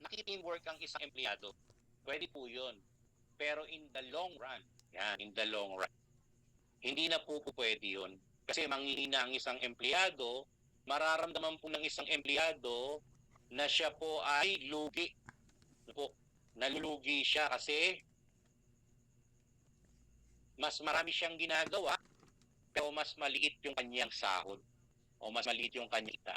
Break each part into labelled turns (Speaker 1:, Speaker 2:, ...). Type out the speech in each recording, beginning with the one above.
Speaker 1: makiteamwork ang isang empleyado. Pwede po yun. Pero in the long run, yan, in the long run, hindi na po pwede yun. Kasi manghihina ang isang empleyado, mararamdaman po ng isang empleyado na siya po ay lugi. Po, nalulugi siya kasi mas marami siyang ginagawa pero mas maliit yung kanyang sahod o mas maliit yung kanyang kita.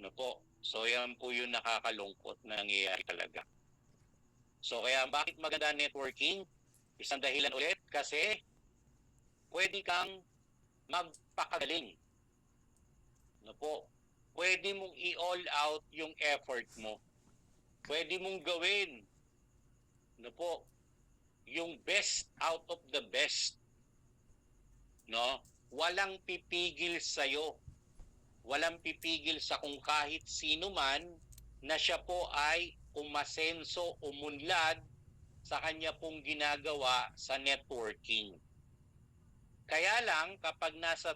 Speaker 1: No po. So yan po yung nakakalungkot na nangyayari talaga. So kaya bakit maganda networking? Isang dahilan ulit kasi pwede kang magpakagaling. No po. Pwede mong i-all out yung effort mo. Pwede mong gawin. No po. Yung best out of the best. No? Walang pipigil sa'yo. Walang pipigil sa kung kahit sino man na siya po ay umasenso, umunlad sa kanya pong ginagawa sa networking. Kaya lang, kapag nasa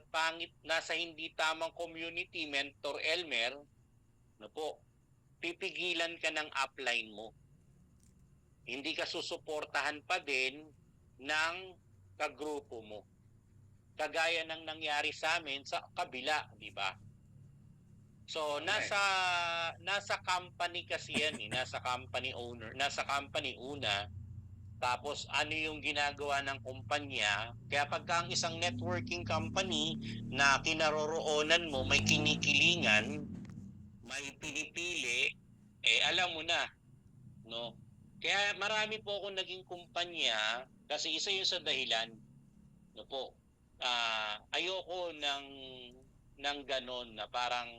Speaker 1: hindi tamang community, Mentor Elmer, no po, pipigilan ka ng upline mo. Hindi ka susuportahan pa din ng kagrupo mo. Kagaya ng nangyari sa amin sa kabila, di ba? So, nasa company kasi yan eh. Nasa company owner. Nasa company una. Tapos, ano yung ginagawa ng kumpanya. Kaya pagka ang isang networking company na kinaroroonan mo, may kinikilingan, may pinipili, eh alam mo na. No? Kaya marami po akong naging kumpanya kasi isa yun sa dahilan. No po. Ayoko ng ganon na parang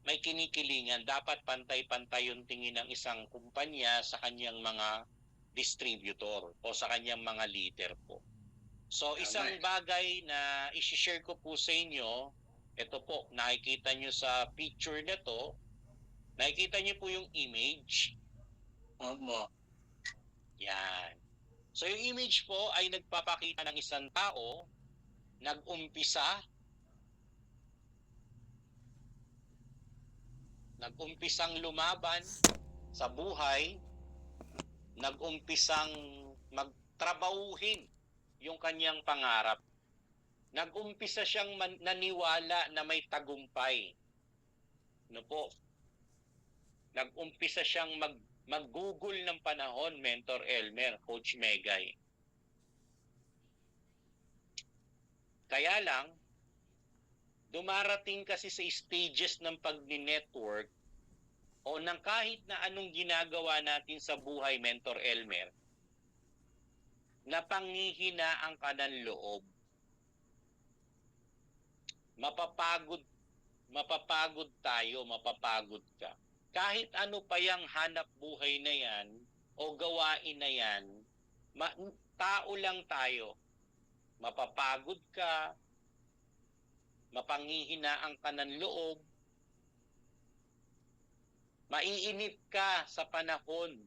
Speaker 1: may kinikilingan, dapat pantay-pantay yung tingin ng isang kumpanya sa kanyang mga distributor o sa kanyang mga leader po. So isang bagay na i-share ko po sa inyo, ito po, nakikita nyo sa picture na to, nakikita nyo po yung image. Yan. So yung image po ay nagpapakita ng isang tao, nag-umpisang lumaban sa buhay, nag-umpisang magtrabahuhin yung kanyang pangarap. Nag-umpisa siyang naniwala na may tagumpay. No po? Nag-umpisa siyang mag-google ng panahon, Mentor Elmer, Coach Megay. Kaya lang, dumarating kasi sa stages ng pag-network o ng kahit na anong ginagawa natin sa buhay, Mentor Elmer, na panghihinaan ka ng loob. Mapapagod tayo, mapapagod ka. Kahit ano pa yung hanap buhay na yan o gawain na yan, tao lang tayo. Mapapagod ka, mapanghihinaan ka ng loob, maiinip ka sa panahon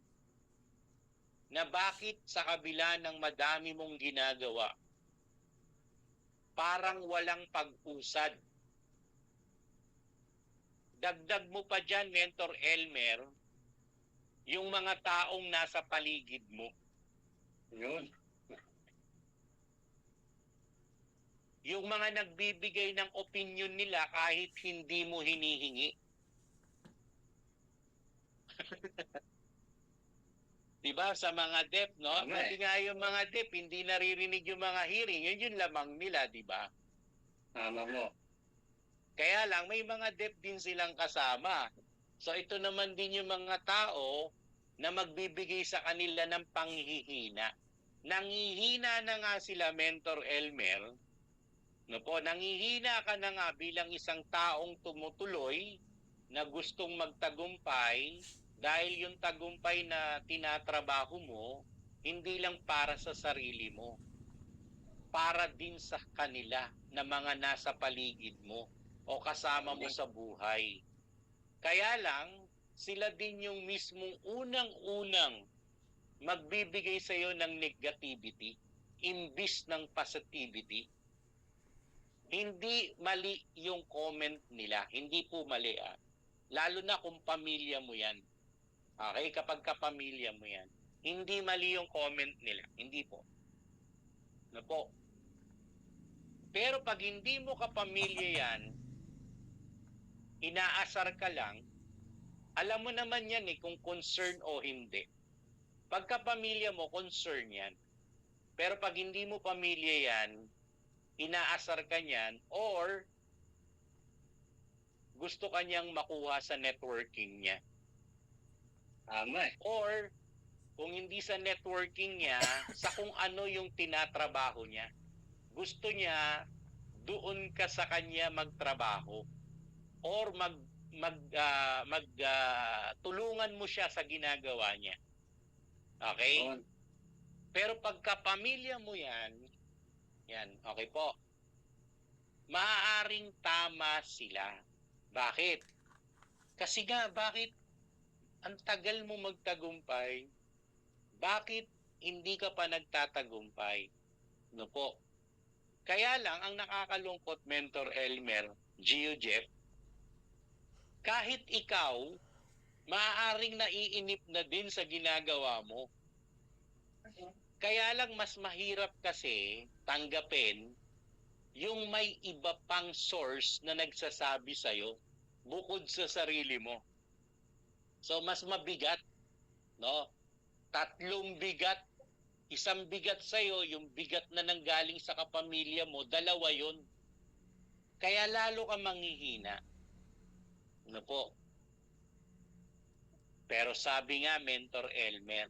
Speaker 1: na bakit sa kabila ng madami mong ginagawa, parang walang pag-usad. Dagdag mo pa dyan, Mentor Elmer, yung mga taong nasa paligid mo. Yun. Yung mga nagbibigay ng opinion nila kahit hindi mo hinihingi. Diba sa mga DEP, no? Kasi nga yung mga DEP, hindi naririnig yung mga hearing. Yun yung lamang nila, diba? Tama mo. Kaya lang, may mga DEP din silang kasama. So ito naman din yung mga tao na magbibigay sa kanila ng panghihina. Nanghihina na nga sila, Mentor Elmer. No po, nanghihina ka na nga bilang isang taong tumutuloy na gustong magtagumpay dahil yung tagumpay na tinatrabaho mo, hindi lang para sa sarili mo. Para din sa kanila na mga nasa paligid mo o kasama mo sa buhay. Kaya lang, sila din yung mismong unang-unang magbibigay sa iyo ng negativity imbis ng positivity. Hindi mali yung comment nila. Hindi po mali Lalo na kung pamilya mo yan. Okay? Kapag kapamilya mo yan. Hindi mali yung comment nila. Hindi po. Ano po? Pero pag hindi mo kapamilya yan, inaasar ka lang, alam mo naman yan kung concern o hindi. Pagka pamilya mo, concern yan. Pero pag hindi mo pamilya yan, inaasar ka niyan or gusto kanyang makuha sa networking niya.
Speaker 2: Tama eh.
Speaker 1: Or kung hindi sa networking niya, sa kung ano yung tinatrabaho niya. Gusto niya doon ka sa kanya magtrabaho or tulungan mo siya sa ginagawa niya. Okay? Pero pagka pamilya mo yan, okay po. Maaaring tama sila. Bakit? Kasi nga, bakit ang tagal mo magtagumpay? Bakit hindi ka pa nagtatagumpay? No po. Kaya lang, ang nakakalungkot, Mentor Elmer, Gio Jeff, kahit ikaw, maaaring naiinip na din sa ginagawa mo. Kaya lang mas mahirap kasi tanggapin yung may iba pang source na nagsasabi sa'yo bukod sa sarili mo. So mas mabigat, no? 3 bigat, 1 bigat sa'yo, yung bigat na nanggaling sa kapamilya mo, 2 yun. Kaya lalo ka manghihina. Ano po? Pero sabi nga, Mentor Elmer,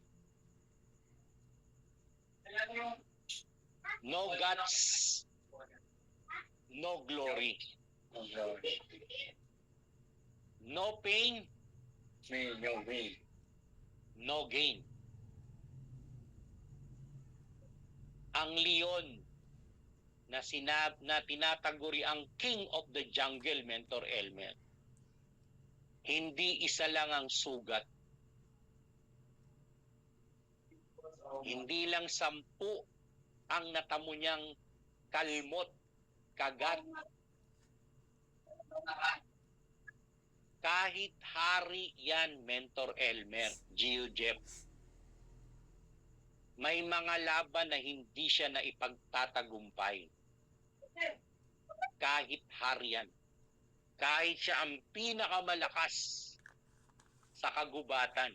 Speaker 1: no guts, no glory. No pain,
Speaker 2: No way.
Speaker 1: no gain. Ang leon na tinataguri ang king of the jungle, Mentor Elmer, hindi isa lang ang sugat. Hindi lang 10 ang natamo niyang kalmot, kagat. Kahit hari yan, Mentor Elmer, Gio Jeff. May mga laban na hindi siya na ipagtatagumpay. Kahit hari yan. Kahit siya ang pinakamalakas sa kagubatan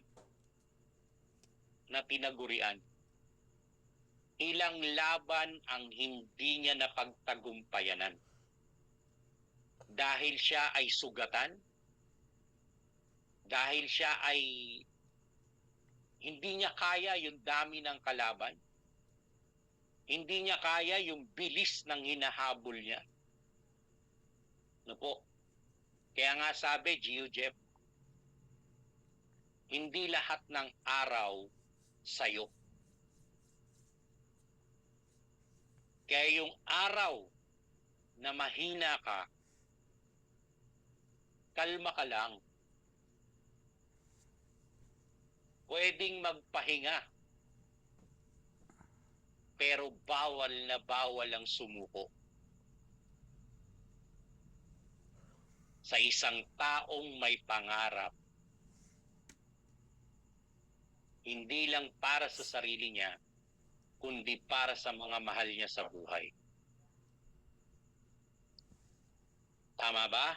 Speaker 1: na tinagurian. Ilang laban ang hindi niya napagtagumpayanan. Dahil siya ay sugatan, dahil siya ay hindi niya kaya yung dami ng kalaban, hindi niya kaya yung bilis ng hinahabol niya. Ano po? Kaya nga sabi, Gio Jeff, hindi lahat ng araw sa'yo. Kaya yung araw na mahina ka, kalma ka lang. Pwedeng magpahinga. Pero bawal na bawal ang sumuko. Sa isang taong may pangarap, hindi lang para sa sarili niya, kundi para sa mga mahal niya sa buhay. Tama ba?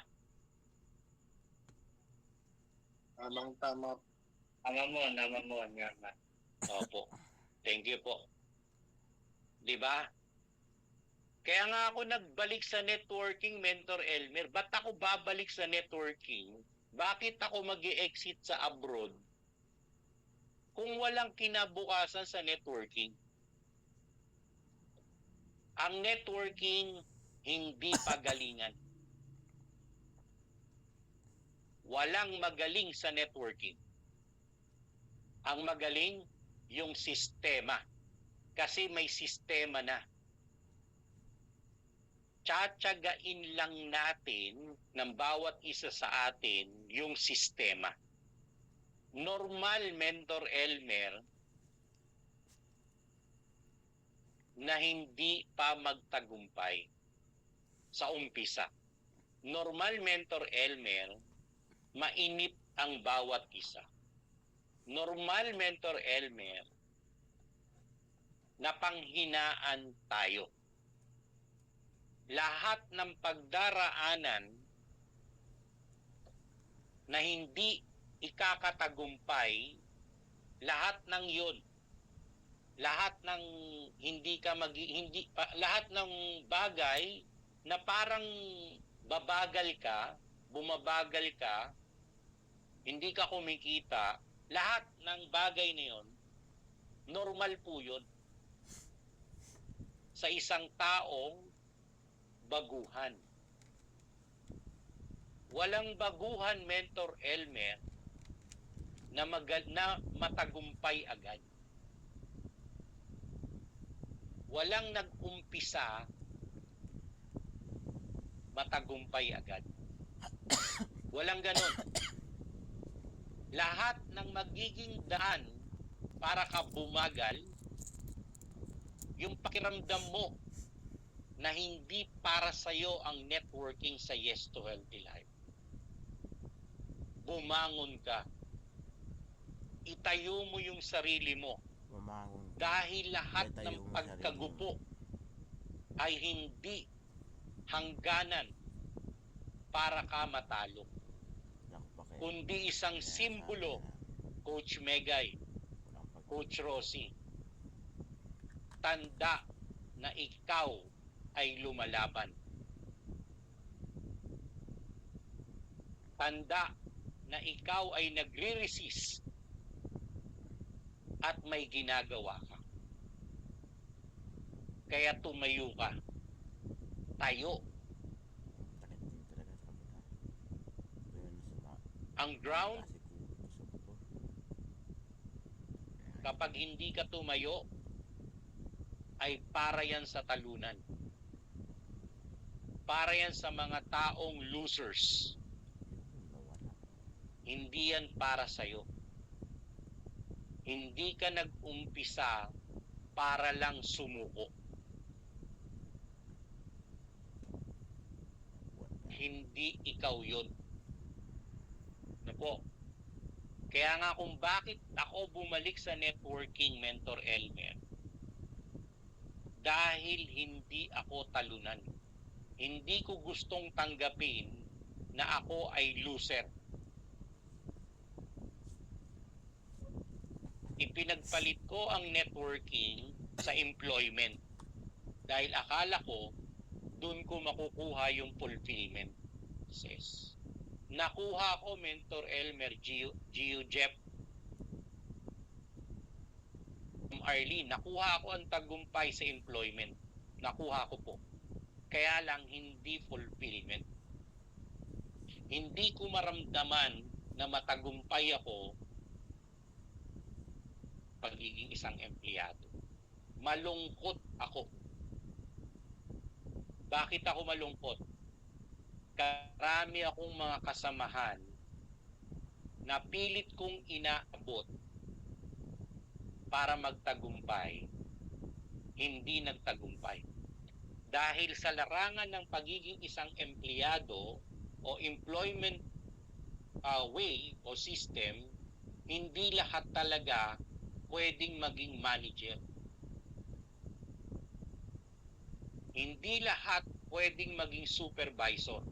Speaker 2: Tamang-tama. Nama mo.
Speaker 1: Opo. Thank you po. Di ba? Kaya nga ako nagbalik sa networking, Mentor Elmer. Ba't ako babalik sa networking? Bakit ako mag-e-exit sa abroad kung walang kinabukasan sa networking? Ang networking, hindi pagalingan. Walang magaling sa networking. Ang magaling, yung sistema. Kasi may sistema na. Tsatsagain lang natin ng bawat isa sa atin yung sistema. Normal, Mentor Elmer, na hindi pa magtagumpay sa umpisa. Normal, Mentor Elmer, mainit ang bawat isa. Normal, Mentor Elmer, na panghinaan tayo. Lahat ng pagdaraanan na hindi ikakatagumpay, lahat ng yun, lahat ng lahat ng bagay na parang babagal ka, bumabagal ka, hindi ka kumikita, lahat ng bagay na yun, normal po yun sa isang taong baguhan. Walang baguhan, Mentor Elmer, na matagumpay agad. Walang nag-umpisa matagumpay agad. Walang ganon. Lahat ng magiging daan para ka bumagal, yung pakiramdam mo na hindi para sa'yo ang networking sa Yes to Healthy Life. Bumangon ka. Itayo mo yung sarili mo.
Speaker 3: Bumangon ka.
Speaker 1: Dahil lahat
Speaker 3: Itayo
Speaker 1: ng
Speaker 3: mo sarili
Speaker 1: pagkagupo
Speaker 3: mo.
Speaker 1: ay hindi hangganan para ka matalo.
Speaker 3: Naku, paki-
Speaker 1: Kundi isang
Speaker 3: Kaya
Speaker 1: simbolo,
Speaker 3: sabi na,
Speaker 1: Coach Megay,
Speaker 3: walang pag-
Speaker 1: Coach Rossi, tanda na ikaw ay lumalaban. Tanda na ikaw ay nagre-resist at may ginagawa ka. Kaya tumayo ka. Tayo.
Speaker 3: Takit din talaga sa kabila. Yun,
Speaker 1: Ang ground,
Speaker 3: kasi kuko sa buto. Kaya-
Speaker 1: kapag hindi ka tumayo, ay para yan sa talunan. Para yan sa mga taong losers.
Speaker 3: Yun, nawala.
Speaker 1: Hindi yan para sa'yo. Hindi ka nag-umpisa para lang sumuko. Hindi ikaw yun. Ano po? Kaya nga kung bakit ako bumalik sa networking, Mentor Elmer, dahil hindi ako talunan. Hindi ko gustong tanggapin na ako ay loser. Ipinagpalit ko ang networking sa employment dahil akala ko doon ko makukuha yung fulfillment. Says. Nakuha ko, Mentor Elmer, Gio Jeff, Arlene, nakuha ko ang tagumpay sa employment. Nakuha ko po. Kaya lang hindi fulfillment. Hindi ko maramdaman na matagumpay ako pagiging isang empleyado. Malungkot ako. Bakit ako malungkot? Karami akong mga kasamahan na pilit kong inaabot para magtagumpay, hindi nagtagumpay. Dahil sa larangan ng pagiging isang empleyado o employment way o system, hindi lahat talaga pwedeng maging manager. Hindi lahat pwedeng maging supervisor.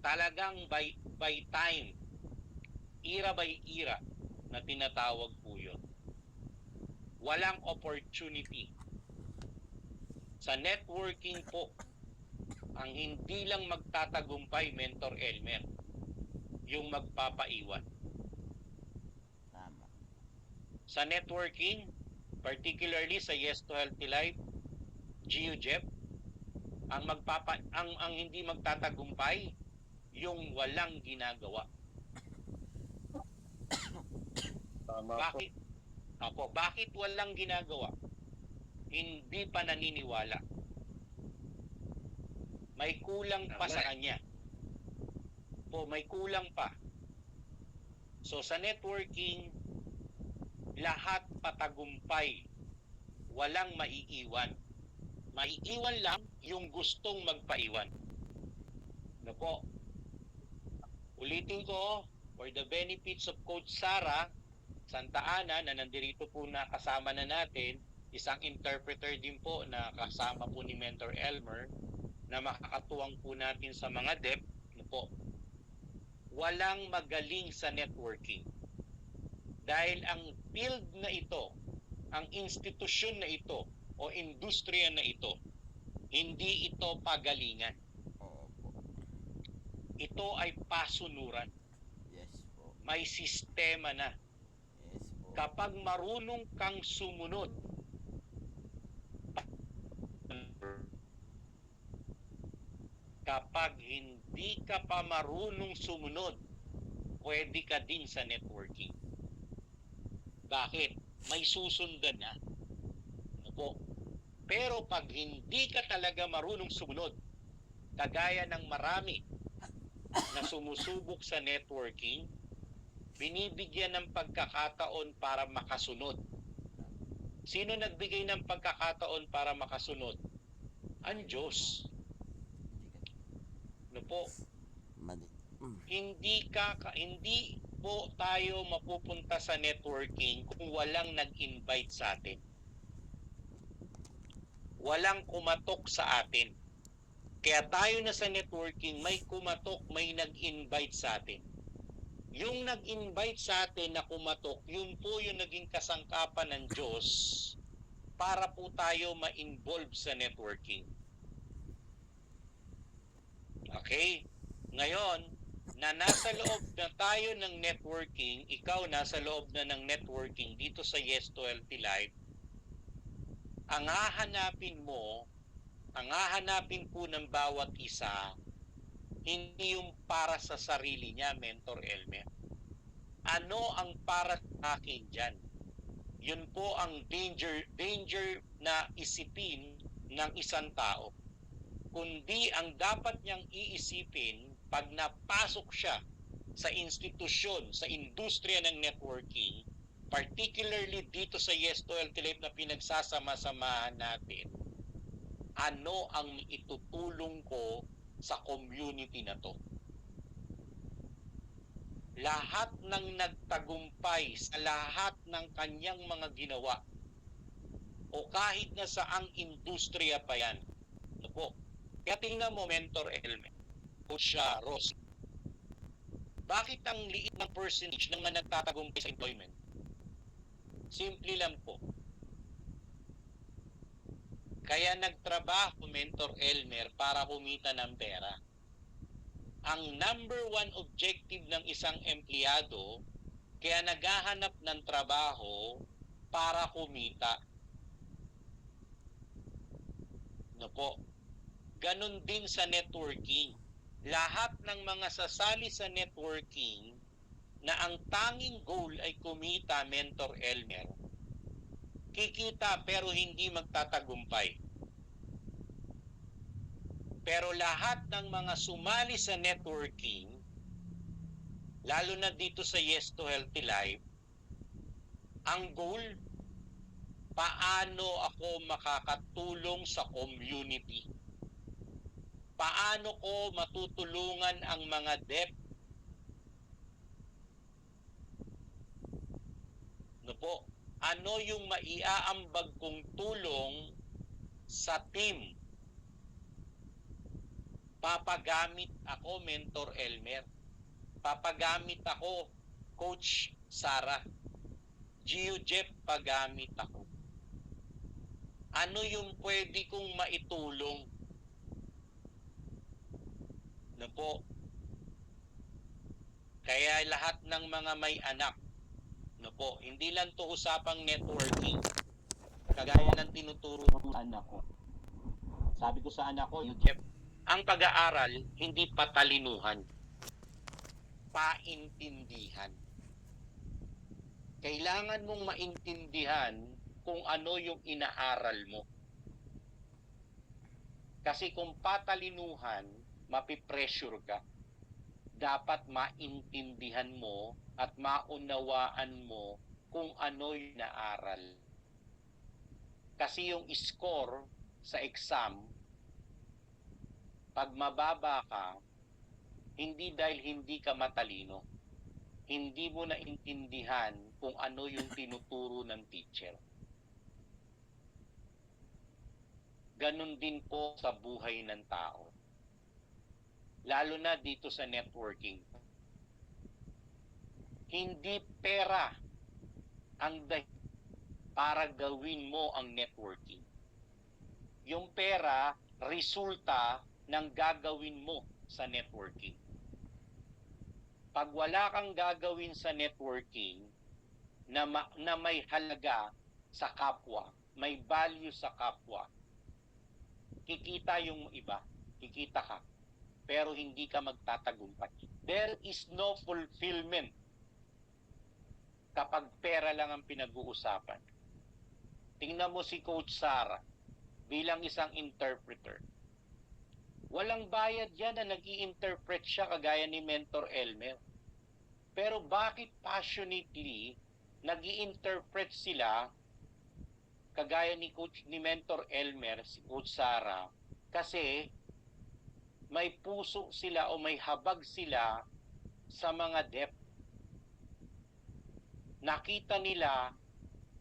Speaker 1: Talagang by time, era by era, na tinatawag po yun. Walang opportunity. Sa networking po, ang hindi lang magtatagumpay, Mentor Elmer, yung magpapaiwan.
Speaker 3: Tama.
Speaker 1: Sa networking, particularly sa Yes to Healthy Life, Gio Jeff, ang hindi magtatagumpay, yung walang ginagawa.
Speaker 2: Tama po.
Speaker 1: Bakit walang ginagawa? Hindi pa naniniwala. May kulang pa sa kanya. May kulang pa. So sa networking, lahat patagumpay. Walang maiiwan. Maiiwan lang yung gustong magpaiwan. Ano po? Ulitin ko, for the benefits of Coach Sara Santa Ana na nandirito po na kasama na natin, isang interpreter din po na kasama po ni Mentor Elmer na makakatuwang po natin sa mga depth po. Walang magaling sa networking. Dahil ang field na ito, ang institusyon na ito o industriya na ito, hindi ito pagalingan.
Speaker 3: Opo.
Speaker 1: Ito ay pasunuran.
Speaker 3: Yes po.
Speaker 1: May sistema na.
Speaker 3: Yes po.
Speaker 1: Kapag marunong kang sumunod, kapag hindi ka pa marunong sumunod, pwede ka din sa networking. Bakit? May susundan na. Ano po? Pero pag hindi ka talaga marunong sumunod, kagaya ng marami na sumusubok sa networking, binibigyan ng pagkakataon para makasunod. Sino nagbigay ng pagkakataon para makasunod? Ang Diyos. Ano po?
Speaker 3: Mali.
Speaker 1: Hindi po tayo mapupunta sa networking kung walang nag-invite sa atin. Walang kumatok sa atin. Kaya tayo na sa networking, may kumatok, may nag-invite sa atin. Yung nag-invite sa atin na kumatok, yun po yung naging kasangkapan ng Diyos para po tayo ma-involve sa networking. Okay? Ngayon, na nasa loob na tayo ng networking, ikaw nasa loob na ng networking dito sa Yes to Healthy Life, ang hahanapin po ng bawat isa, hindi yung para sa sarili niya, Mentor Elmer. Ano ang para sa akin dyan? Yun po ang danger na isipin ng isang tao. Kundi ang dapat niyang iisipin pag napasok siya sa institusyon, sa industriya ng networking, particularly dito sa Yes to Healthy Life na pinagsasama-samahan natin, ano ang itutulong ko sa community na to? Lahat ng nagtagumpay sa lahat ng kanyang mga ginawa o kahit na saang industriya pa yan. Ano po? Kaya tingnan mo, Mentor Elmer, Coach Ross, bakit ang liit ng percentage ng mga nagtatagumpay sa employment? Simple lang po. Kaya nagtrabaho, Mentor Elmer, para kumita ng pera. Ang number one objective ng isang empleyado, kaya naghahanap ng trabaho para kumita. No po? Ganon din sa networking. Lahat ng mga sasali sa networking na ang tanging goal ay kumita, Mentor Elmer, kikita pero hindi magtatagumpay. Pero lahat ng mga sumali sa networking, lalo na dito sa Yes to Healthy Life, ang goal, paano ako makakatulong sa community? Paano ko matutulungan ang mga dep? No po? Ano yung maiaambag kong tulong sa team? Papagamit ako, Mentor Elmer. Papagamit ako, Coach Sara. Gio Jeff, pagamit ako. Ano yung pwede kong maitulong? No po? Kaya lahat ng mga may anak, no po, hindi lang to usapang networking. Kagaya ng tinuturo ng anak ko. Sabi ko sa anak ko, Jeff, ang pag-aaral, hindi patalinuhan. Paintindihan. Kailangan mong maintindihan kung ano yung inaaral mo. Kasi kung patalinuhan, mapipressure ka. Dapat maintindihan mo at maunawaan mo kung ano yung inaaral. Kasi yung score sa exam, pag mababa ka, hindi dahil hindi ka matalino. Hindi mo naintindihan kung ano yung tinuturo ng teacher. Ganon din po sa buhay ng tao. Lalo na dito sa networking. Hindi pera ang para gawin mo ang networking. Yung pera, resulta ng gagawin mo sa networking. Pag wala kang gagawin sa networking na may halaga sa kapwa, may value sa kapwa, kikita yung iba, kikita ka, pero hindi ka magtatagumpay. There is no fulfillment kapag pera lang ang pinag-uusapan. Tingnan mo si Coach Sara bilang isang interpreter. Walang bayad yan na nag-i-interpret siya kagaya ni Mentor Elmer. Pero bakit passionately nag-i-interpret sila kagaya ni Mentor Elmer, si Coach Sara? Kasi may puso sila o may habag sila sa mga depth. Nakita nila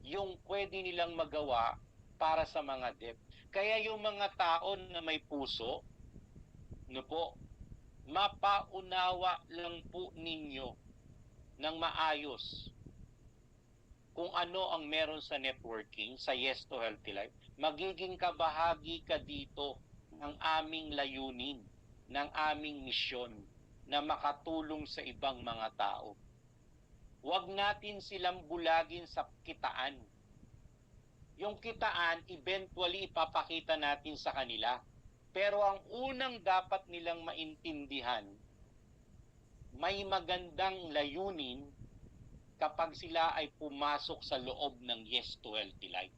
Speaker 1: yung pwede nilang magawa para sa mga depth. Kaya yung mga tao na may puso, mapaunawa lang po ninyo ng maayos kung ano ang meron sa networking, sa Yes to Healthy Life. Magiging kabahagi ka dito ng aming layunin, ng aming misyon na makatulong sa ibang mga tao. Huwag natin silang bulagin sa kitaan. Yung kitaan, eventually ipapakita natin sa kanila. Pero ang unang dapat nilang maintindihan, may magandang layunin kapag sila ay pumasok sa loob ng Yes to Healthy Life.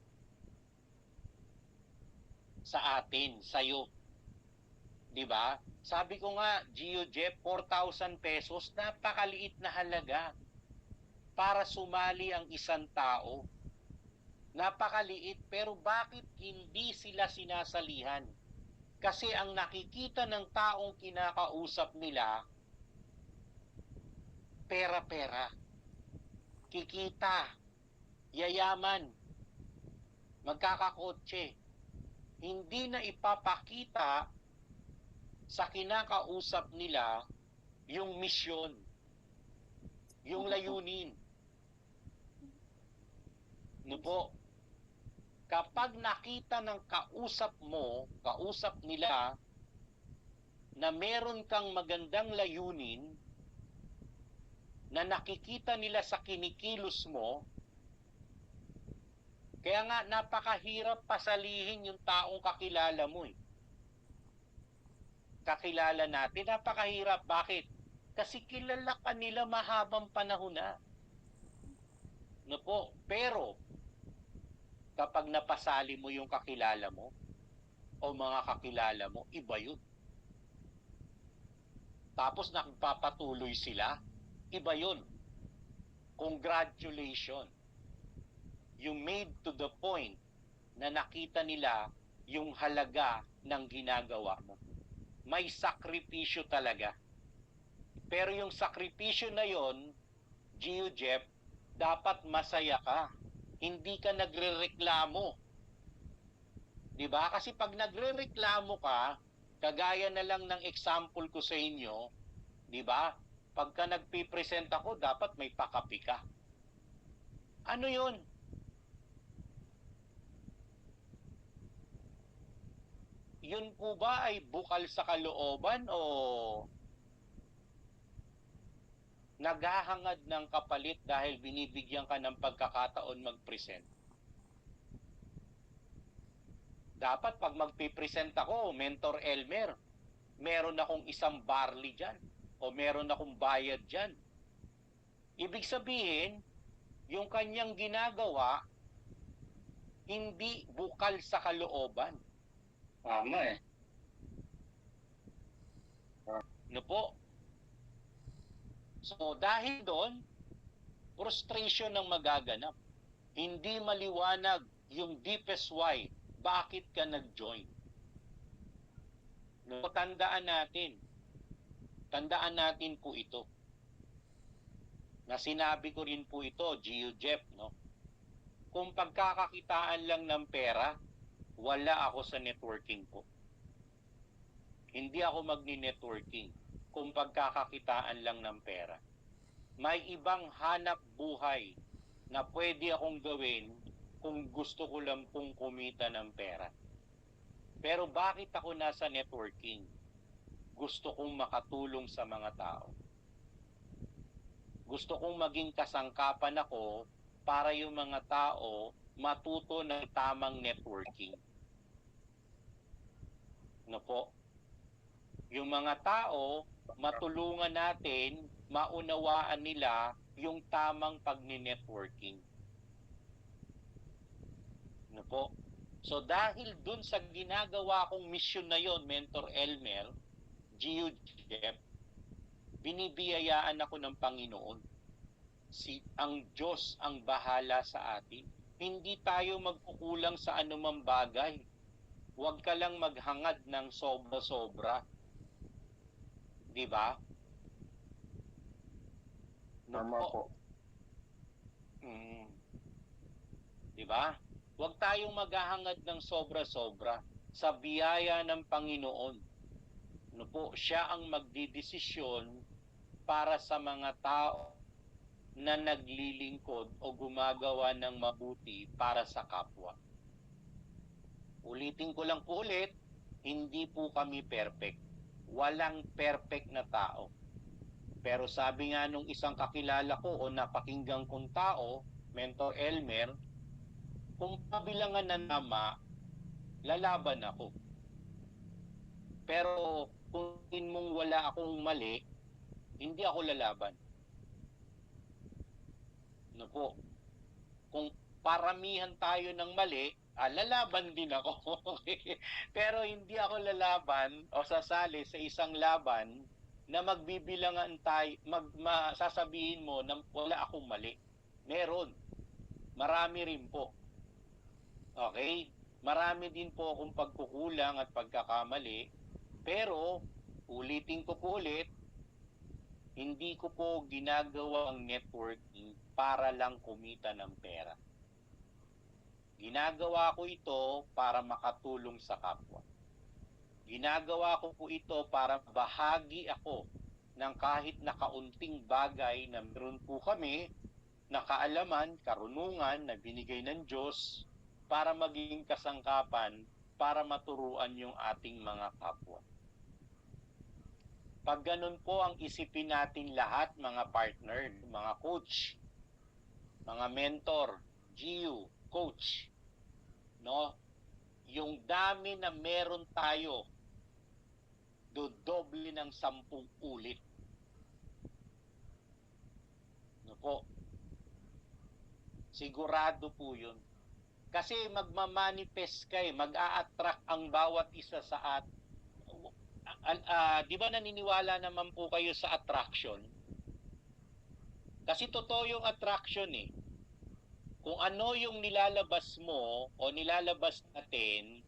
Speaker 1: Sa atin, sa'yo. Diba? Sabi ko nga, Gio Jeff, 4,000 pesos, napakaliit na halaga para sumali ang isang tao. Napakaliit, pero bakit hindi sila sinasalihan? Kasi ang nakikita ng taong kinakausap nila, pera-pera, kikita, yayaman, magkakakotse. Hindi na ipapakita sa kinakausap nila yung misyon, yung layunin. Kapag nakita ng kausap nila na meron kang magandang layunin, na nakikita nila sa kinikilos mo, kaya nga napakahirap pasalihin yung taong kakilala mo. Kakilala natin, napakahirap. Bakit? Kasi kilala ka nila mahabang panahon na. Pero kapag napasali mo yung kakilala mo o mga kakilala mo, iba yun. Tapos nagpapatuloy sila, iba yun. Congratulations. You made to the point na nakita nila yung halaga ng ginagawa mo. May sakripisyo talaga. Pero yung sakripisyo na yon, Gio Jeff, dapat masaya ka. Hindi ka nagrereklamo. Diba? Kasi pag nagrereklamo ka, kagaya na lang ng example ko sa inyo, diba? Pagka nagpipresent ako, dapat may pakapi ka. Ano yun? Yun po ba ay bukal sa kalooban o naghahangad ng kapalit dahil binibigyan ka ng pagkakataon mag-present? Dapat pag magpipresent ako, Mentor Elmer, meron akong isang barley dyan o meron akong bayad dyan. Ibig sabihin, yung kanyang ginagawa, hindi bukal sa kalooban.
Speaker 2: Tama eh.
Speaker 1: So dahil doon, frustration ang magaganap. Hindi maliwanag yung deepest why, bakit ka nag-join. Tandaan natin, tandaan natin po ito. Na sinabi ko rin po ito, Gio Jeff, no? Kung pagkakakitaan lang ng pera, wala ako sa networking po. Hindi ako magni-networking kung pagkakakitaan lang ng pera. May ibang hanap buhay na pwede akong gawin kung gusto ko lang pong kumita ng pera. Pero bakit ako nasa networking? Gusto kong makatulong sa mga tao. Gusto kong maging kasangkapan ako para yung mga tao matuto ng tamang networking. No po? Yung mga tao, matulungan natin, maunawaan nila yung tamang pagni-networking. No po? So dahil dun sa ginagawa kong mission na yon, Mentor Elmer, Gio Jeff, binibiyayaan ako ng Panginoon. Ang Diyos ang bahala sa atin. Hindi tayo magkukulang sa anumang bagay. Huwag ka lang maghangad ng sobra-sobra. Di ba?
Speaker 2: Tama po.
Speaker 1: Di ba? Huwag tayong maghahangad ng sobra-sobra sa biyaya ng Panginoon. No po, siya ang magdidesisyon para sa mga tao na naglilingkod o gumagawa ng mabuti para sa kapwa. Ulitin ko lang po ulit, hindi po kami perfect. Walang perfect na tao. Pero sabi nga nung isang kakilala ko o napakinggan kong tao, Mentor Elmer, kung pabilangan na nama, lalaban ako. Pero kung mong wala akong mali, hindi ako lalaban. No po. Kung paramihan tayo ng mali, lalaban din ako. Pero hindi ako lalaban o sasali sa isang laban na magbibilangan tayo, sasabihin mo na wala akong mali. Meron. Marami rin po. Okay? Marami din po akong pagkukulang at pagkakamali. Pero, ulitin ko po ulit, hindi ko po ginagawa ang networking para lang kumita ng pera. Ginagawa ko ito para makatulong sa kapwa. Ginagawa ko po ito para bahagi ako ng kahit na kaunting bagay na meron po kami na kaalaman, karunungan na binigay ng Diyos para maging kasangkapan para maturuan yung ating mga kapwa. Pag ganun po ang isipin natin lahat, mga partner, mga coach, mga mentor, Gio, coach, no? Yung dami na meron tayo, dodoble ng 10 ulit. No po? Sigurado po yun. Kasi magmamanifest kayo, mag-a-attract ang bawat isa sa atin. Di ba naniniwala naman po kayo sa attraction? Kasi totoo yung attraction eh. Kung ano yung nilalabas mo o nilalabas natin,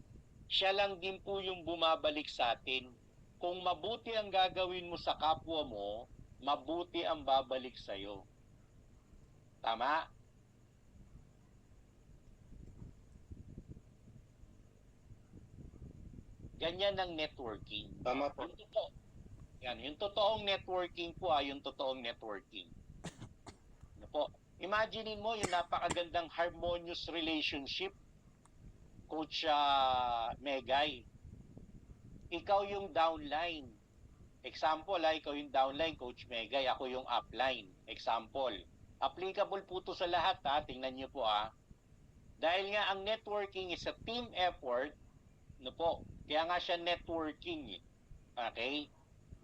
Speaker 1: siya lang din po yung bumabalik sa atin. Kung mabuti ang gagawin mo sa kapwa mo, mabuti ang babalik sa'yo. Tama? Ganyan ang networking.
Speaker 2: Tama po.
Speaker 1: Yung totoong networking po yung totoong networking. Ano po? Imaginein mo yung napakagandang harmonious relationship, Coach Megay. Ikaw yung downline. Example, ikaw yung downline, Coach Megay. Ako yung upline. Example. Applicable po to sa lahat, tingnan nyo po, Dahil nga ang networking is a team effort, no po, kaya nga siya networking. Okay?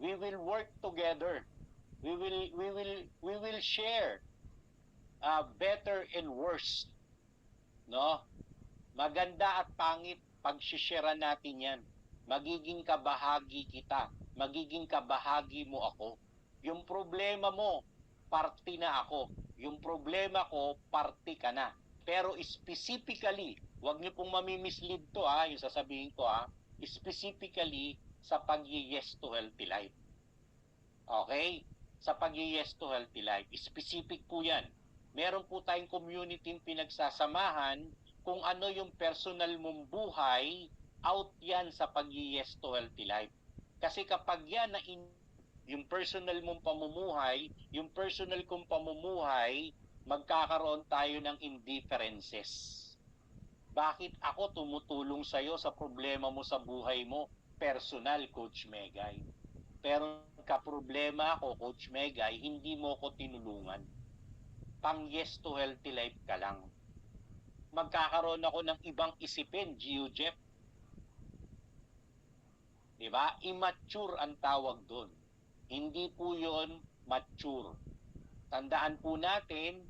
Speaker 1: We will work together. We will share better and worse. No? Maganda at pangit, pag-share natin yan. Magiging kabahagi kita. Magiging kabahagi mo ako. Yung problema mo, party na ako. Yung problema ko, party ka na. Pero specifically, wag niyo pong mamimislead to, yung sasabihin ko, specifically sa pag-yes to healthy life. Okay? Sa pag-yes to healthy life. Specific po yan. Meron po tayong community pinagsasamahan kung ano yung personal mong buhay, out yan sa pag-yes to healthy life. Kasi kapag yan na yung personal mong pamumuhay, yung personal kong pamumuhay, magkakaroon tayo ng indifferences. Bakit ako tumutulong sa'yo sa problema mo sa buhay mo? Personal, Coach Megay. Pero problema ako, Coach Megay, hindi mo ko tinulungan. Pang yes to healthy life ka lang. Magkakaroon ako ng ibang isipin, Gio Jeff. Diba? Immature ang tawag doon. Hindi po yon mature. Tandaan po natin,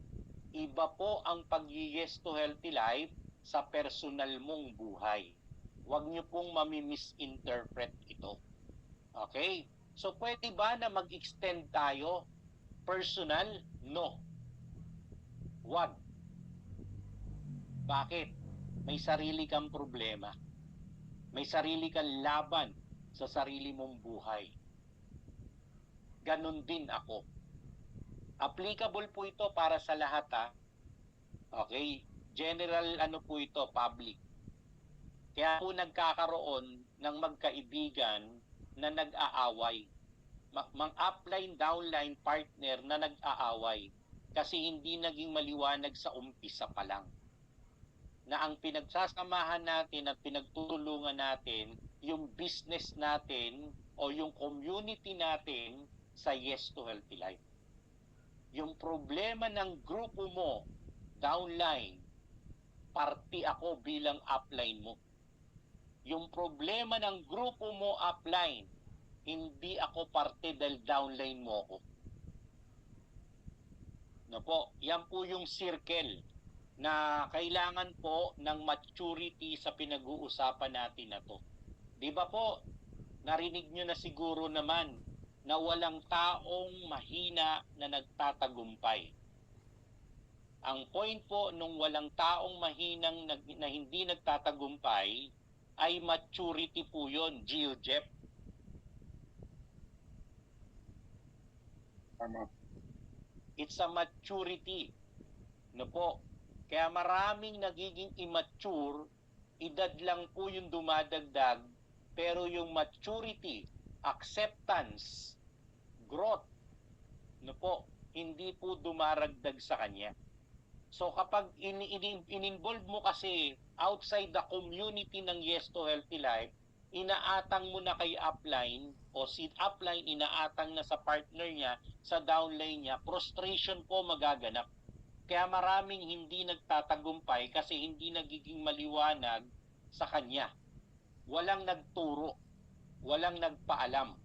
Speaker 1: iba po ang pag-yes to healthy life sa personal mong buhay. Huwag niyo pong mami-misinterpret ito. Okay? So, pwede ba na mag-extend tayo? Personal? No. Huwag. Bakit? May sarili kang problema. May sarili kang laban sa sarili mong buhay. Ganon din ako. Applicable po ito para sa lahat ha. Okay? General po ito, public. Kaya po nagkakaroon ng magkaibigan na nag-aaway. Upline, downline partner na nag-aaway. Kasi hindi naging maliwanag sa umpisa pa lang. Na ang pinagsasamahan natin at pinagtulungan natin, yung business natin o yung community natin sa yes to healthy life. Yung problema ng grupo mo, downline, party ako bilang upline mo. Yung problema ng grupo mo, upline, hindi ako parte dahil downline mo ako. No po, yan po yung circle na kailangan po ng maturity sa pinag-uusapan natin na to. Di ba po, narinig nyo na siguro naman na walang taong mahina na nagtatagumpay. Ang point po nung walang taong mahinang na hindi nagtatagumpay ay maturity po yun, Gio Jeff.
Speaker 2: Tama.
Speaker 1: It's a maturity. No po? Kaya maraming nagiging immature, edad lang po yung dumadagdag, pero yung maturity, acceptance, growth, no po, hindi po dumaragdag sa kanya. So kapag in-involve mo kasi outside the community ng Yes to Healthy Life, inaatang mo na kay upline o si upline inaatang na sa partner niya, sa downline niya, frustration po magaganap. Kaya maraming hindi nagtatagumpay kasi hindi nagiging maliwanag sa kanya. Walang nagturo, walang nagpaalam.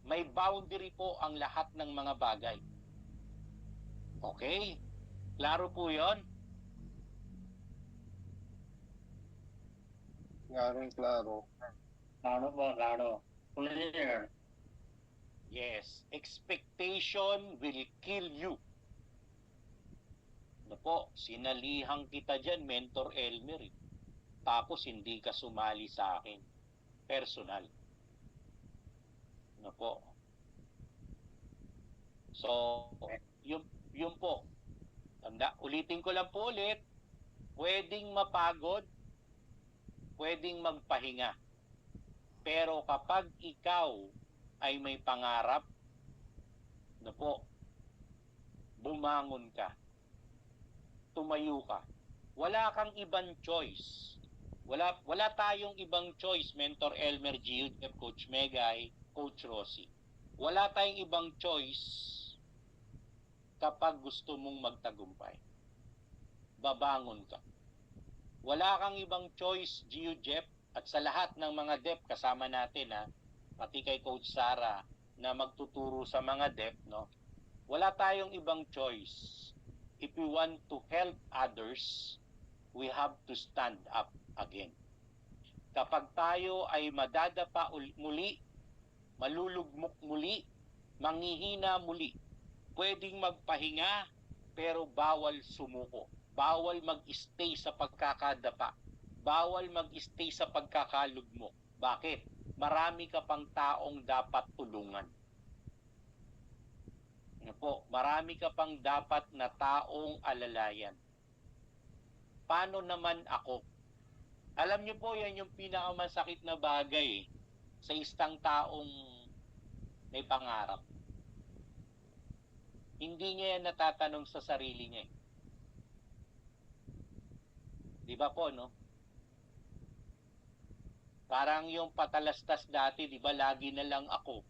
Speaker 1: May boundary po ang lahat ng mga bagay. Okay? Klaro po yon?
Speaker 2: Klaro. Klaro po, klaro. Clear.
Speaker 1: Yes. Expectation will kill you. Ano po, sinalihan kita dyan, Mentor Elmer. Tapos hindi ka sumali sa akin. Personal. Ano po. So, yun po. Ulitin ko lang po ulit. Pwedeng mapagod, pwedeng magpahinga. Pero kapag ikaw ay may pangarap, ano po, bumangon ka. Tumayo ka. Wala kang ibang choice. Wala tayong ibang choice, Mentor Elmer Gio, Coach Megay, Coach Rossi. Wala tayong ibang choice kapag gusto mong magtagumpay. Babangon ka. Wala kang ibang choice, Gio Jeff, at sa lahat ng mga DEP kasama natin, pati kay Coach Sara na magtuturo sa mga DEP, no? Wala tayong ibang choice. If we want to help others, we have to stand up again. Kapag tayo ay madadapa muli, malulugmok muli, manghihina muli, pwedeng magpahinga pero bawal sumuko. Bawal mag-stay sa pagkakadapa. Bawal mag-stay sa pagkakalugmok. Bakit? Marami ka pang taong dapat tulungan. Ano po, marami ka pang dapat na taong alalayan. Paano naman ako? Alam niyo po, yan yung pinakamasakit na bagay sa isang taong may pangarap. Hindi niya yan natatanong sa sarili niya. Di ba po, no? Parang yung patalastas dati, di ba, lagi na lang ako.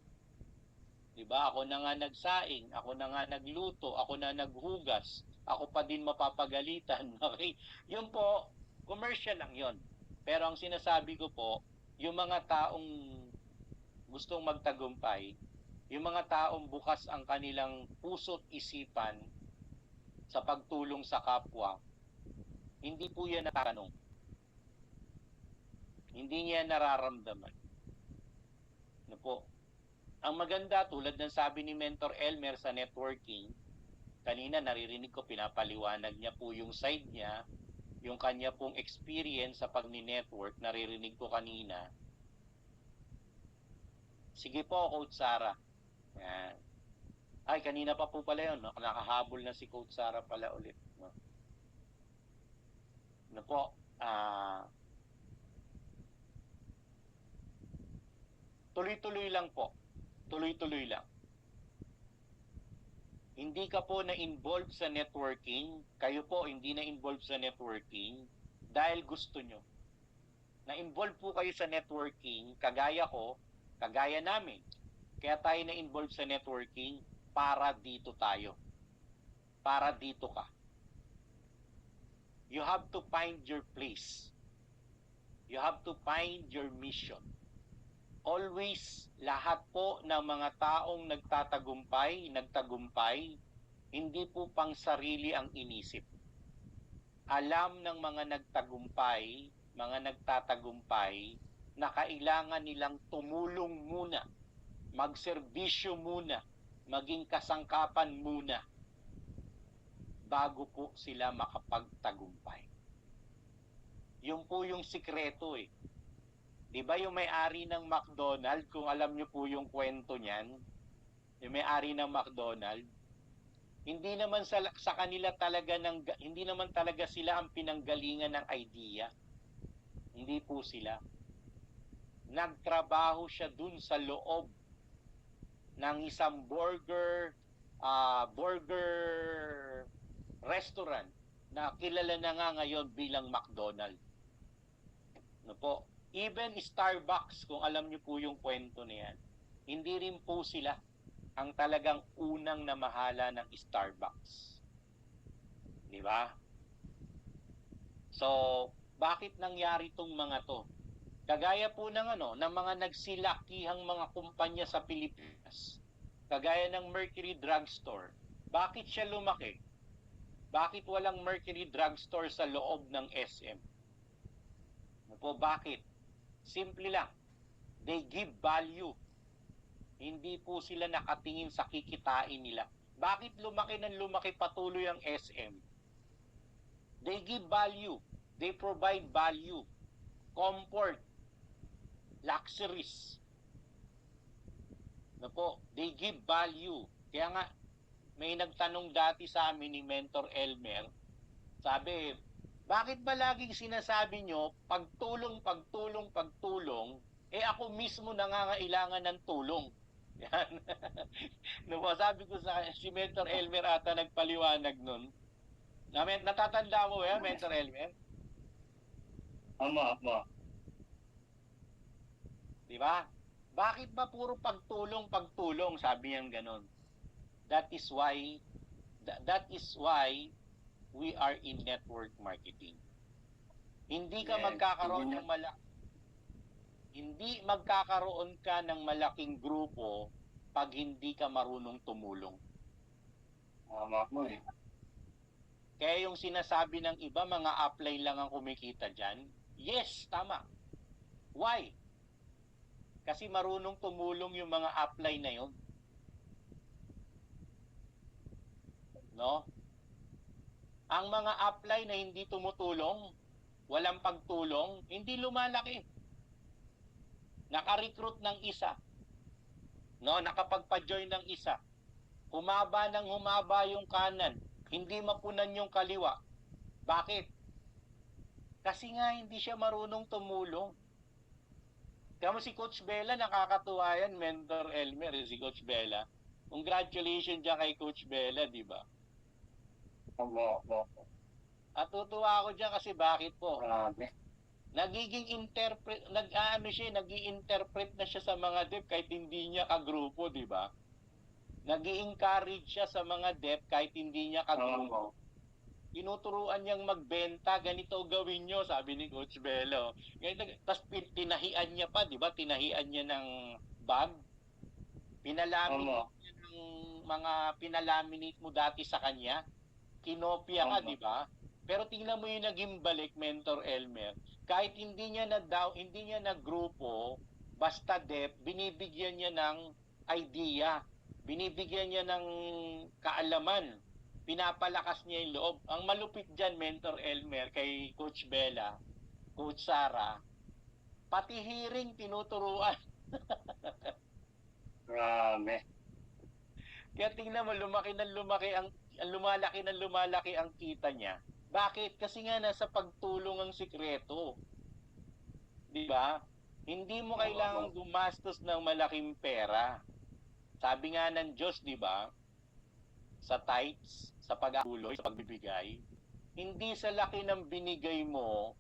Speaker 1: Di ba, ako na nga nagsaing, ako na nga nagluto, ako na naghugas, ako pa din mapapagalitan. Okay? Yun po, commercial lang yon. Pero ang sinasabi ko po, yung mga taong gustong magtagumpay, yung mga taong bukas ang kanilang puso't isipan sa pagtulong sa kapwa, hindi po yan natatanong. Hindi niya nararamdaman. Ano po? Ang maganda, tulad ng sabi ni Mentor Elmer sa networking, kanina naririnig ko, pinapaliwanag niya po yung side niya, yung kanya pong experience sa pag-network, naririnig ko kanina. Sige po, Coach Sarah. Yan. Ay, kanina pa po pala yun, no? Nakahabol na si Coach Sarah pala ulit. No? Ano po, tuloy-tuloy lang po. Tuloy-tuloy lang. Hindi ka po na-involve sa networking, kayo po hindi na-involve sa networking dahil gusto nyo. Na-involve po kayo sa networking, kagaya ko, kagaya namin. Kaya tayo na-involve sa networking para dito tayo. Para dito ka. You have to find your place. You have to find your mission. Always, lahat po ng mga taong nagtagumpay, hindi po pang sarili ang inisip. Alam ng mga nagtatagumpay, na kailangan nilang tumulong muna, magserbisyo muna, maging kasangkapan muna, bago po sila makapagtagumpay. Yun po yung sikreto eh. Di ba yung may-ari ng McDonald, kung alam nyo po yung kwento niyan, yung may-ari ng McDonald, hindi naman sa kanila talaga hindi naman talaga sila ang pinanggalingan ng idea. Hindi po sila. Nagtrabaho siya dun sa loob ng isang burger restaurant na kilala na nga ngayon bilang McDonald. Ano po? Even Starbucks, kung alam niyo po yung kwento niyan, hindi rin po sila ang talagang unang namahala ng Starbucks. Di ba? So, bakit nangyari tong mga to? Kagaya po ng ng mga nagsilakihang mga kumpanya sa Pilipinas. Kagaya ng Mercury Drugstore. Bakit siya lumaki? Bakit walang Mercury Drugstore sa loob ng SM? Ano po, bakit? Simple lang. They give value. Hindi po sila nakatingin sa kikitain nila. Bakit lumaki ng lumaki patuloy ang SM? They give value. They provide value. Comfort. Luxuries. Ano po? They give value. Kaya nga, may nagtanong dati sa amin ni Mentor Elmer, sabi, bakit ba laging sinasabi nyo, pagtulong, ako mismo nangangailangan ng tulong? Yan. Sabi ko sa si Mentor Elmer ata nagpaliwanag nun. Natatanda mo yan, Mentor Elmer?
Speaker 2: Ama.
Speaker 1: Di ba? Bakit ba puro pagtulong, sabi niya ganon. That is why we are in network marketing. Hindi ka magkakaroon ng malaking grupo pag hindi ka marunong tumulong.
Speaker 2: Tama mo eh.
Speaker 1: Kaya yung sinasabi ng iba, mga upline lang ang kumikita dyan. Yes, tama. Why? Kasi marunong tumulong yung mga upline na yun. No? Ang mga upline na hindi tumutulong, walang pagtulong, hindi lumalaki. Naka-recruit ng isa. No, nakapagpa-join ng isa.
Speaker 4: Humaba ng humaba yung kanan. Hindi mapunan yung kaliwa. Bakit? Kasi nga hindi siya marunong tumulong. Kaya mo si Coach Bella, nakakatuwa yan, Mentor Elmer, si Coach Bella. Congratulations dyan kay Coach Bella, di ba?
Speaker 2: Opo.
Speaker 4: At tutuwa ako dyan kasi bakit po?
Speaker 2: Grabe.
Speaker 4: Nagiging nag-i-interpret na siya sa mga dep kahit hindi niya kagrupo, di ba? Nag-i-encourage siya sa mga dep kahit hindi niya kagrupo.
Speaker 2: Opo.
Speaker 4: Tinuturuan niyang magbenta, ganito gawin niyo, sabi ni Coach Bello. Tapos tinahian niya pa, di ba? Tinahian niya ng bag. Pinalaminate niya ng mga pinalaminate mo dati sa kanya. Kinopya ka, di ba? Pero tingnan mo yung naging balik, Mentor Elmer. Kahit hindi niya na grupo, basta dep, binibigyan niya ng idea. Binibigyan niya ng kaalaman. Pinapalakas niya yung loob. Ang malupit dyan, Mentor Elmer, kay Coach Bella, Coach Sara, pati hearing tinuturuan.
Speaker 2: Grabe.
Speaker 4: Kaya tingnan mo, lumalaki ng lumalaki ang kita niya. Bakit? Kasi nga nasa pagtulong ang sikreto. Di ba? Hindi mo kailangang gumastos ng malaking pera. Sabi nga ng Diyos, di ba? Sa tithes, sa pag-aakuloy, sa pagbibigay, hindi sa laki ng binigay mo,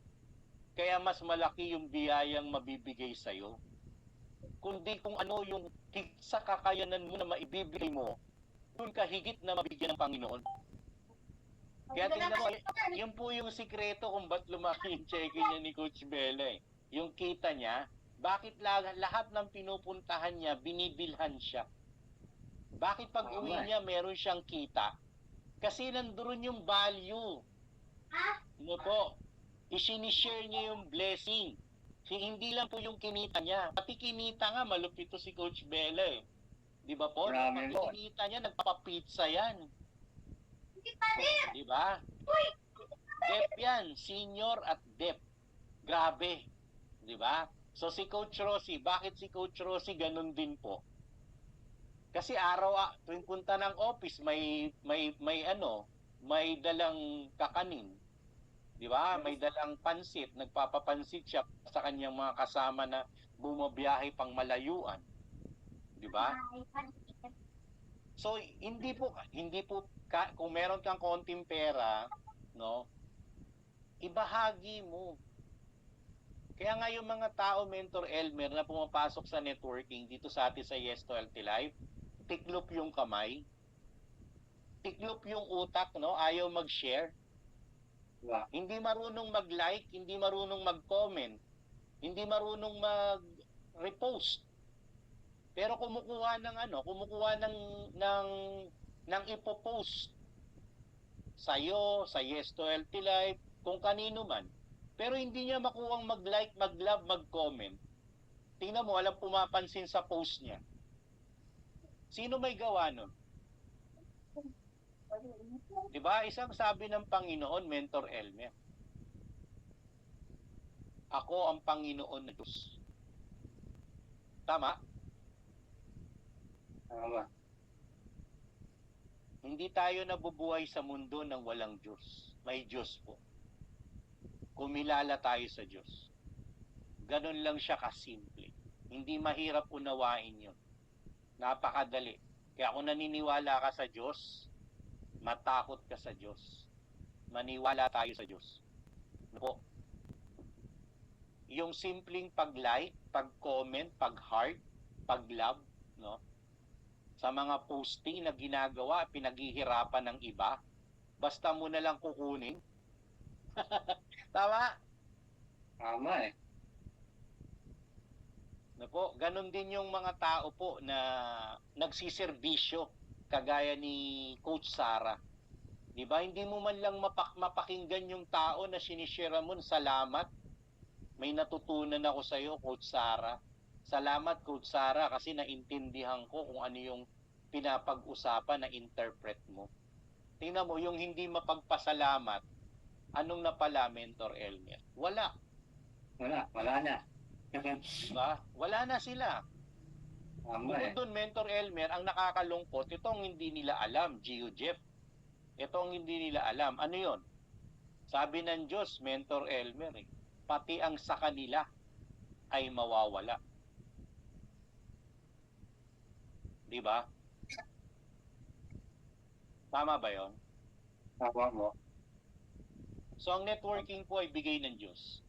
Speaker 4: kaya mas malaki yung biyayang mabibigay sa'yo. Kundi kung ano yung sa kakayanan mo na maibibigay mo, doon ka higit na mabigyan ng Panginoon. Kaya tingnan mo, yun po yung sikreto kung ba't lumaki yung cheque niya ni Coach Bella. Yung kita niya, bakit lahat ng pinupuntahan niya, binibilhan siya? Bakit pag uwi niya, meron siyang kita? Kasi nandoon yung value. Ano po? Isinishare niya yung blessing. Hindi lang po yung kinita niya. Pati kinita nga, malupit to si Coach Bella eh. Di ba po?
Speaker 2: Grabe
Speaker 4: Pati
Speaker 2: po.
Speaker 4: kinita niya, nagpapapizza yan. Di ba? Dep yan. Senior at dep. Grabe. Di ba? So si Coach Rosie, bakit si Coach Rosie ganun din po? Kasi tuwing punta ng office, may dalang kakanin. Di ba? May dalang pansit. Nagpapapansit siya sa kanyang mga kasama na bumabiyahe pang malayuan. Di ba? So, hindi po kung meron kang konting pera, no? Ibahagi mo. Kaya nga yung mga tao, Mentor Elmer, na pumapasok sa networking dito sa atin sa Yes to Healthy Life, tiklop yung kamay, tiklop yung utak, no? Ayaw mag-share.
Speaker 2: Wow.
Speaker 4: Hindi marunong mag-like, hindi marunong mag-comment, hindi marunong mag-repost. Pero kumukuha ng ipopost sa'yo, sa Yes to Healthy Life, kung kanino man. Pero hindi niya makuhang mag-like, mag-love, mag-comment. Tingnan mo, walang pumapansin sa post niya. Sino may gawa nun? Diba? Isang sabi ng Panginoon, Mentor Elmer, ako ang Panginoon na Diyos. Tama?
Speaker 2: Tama.
Speaker 4: Hindi tayo nabubuhay sa mundo ng walang Diyos. May Diyos po. Kumilala tayo sa Diyos. Ganon lang siya kasimple. Hindi mahirap unawain yun. Napakadali. Kaya kung naniniwala ka sa Diyos, matakot ka sa Diyos. Maniwala tayo sa Diyos. Ano po? Yung simpleng pag-like, pag-comment, pag-heart, pag-love, no? Sa mga posting na ginagawa, pinaghihirapan ng iba, basta mo na lang kukunin. Tama?
Speaker 2: Tama eh.
Speaker 4: Na po, ganun din yung mga tao po na nagsiservisyo kagaya ni Coach Sara. 'Di ba? Hindi mo man lang mapakinggan yung tao na sinishare mo, salamat. May natutunan ako sa iyo, Coach Sara. Salamat, Coach Sara, kasi naintindihan ko kung ano yung pinapag-usapan na interpret mo. Tingnan mo, yung hindi mapagpasalamat, anong napala, Mentor Elmer? Wala.
Speaker 2: Wala na.
Speaker 4: Diba? Wala na sila.
Speaker 2: Tama
Speaker 4: Bukod
Speaker 2: eh.
Speaker 4: doon, Mentor Elmer, ang nakakalungkot, itong hindi nila alam, GeoJeff. Itong hindi nila alam. Ano yon? Sabi ng Diyos, Mentor Elmer, pati ang sa kanila ay mawawala. Di ba? Tama ba yon?
Speaker 2: Tama mo.
Speaker 4: So, ang networking po ay bigay ng Diyos.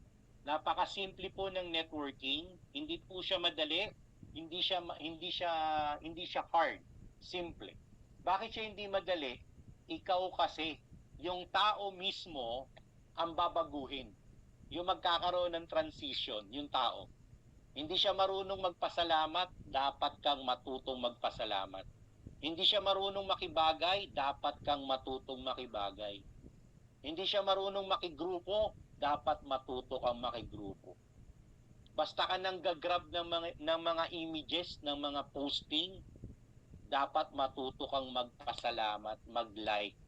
Speaker 4: Napakasimple po ng networking, hindi po siya madali, hindi siya hard, simple. Bakit siya hindi madali? Ikaw kasi, yung tao mismo ang babaguhin. Yung magkakaroon ng transition, yung tao. Hindi siya marunong magpasalamat, dapat kang matutong magpasalamat. Hindi siya marunong makibagay, dapat kang matutong makibagay. Hindi siya marunong makigrupo, dapat matuto kang makigrupo. Basta ka nang gagrab ng mga images, ng mga posting, dapat matuto kang magpasalamat, mag-like.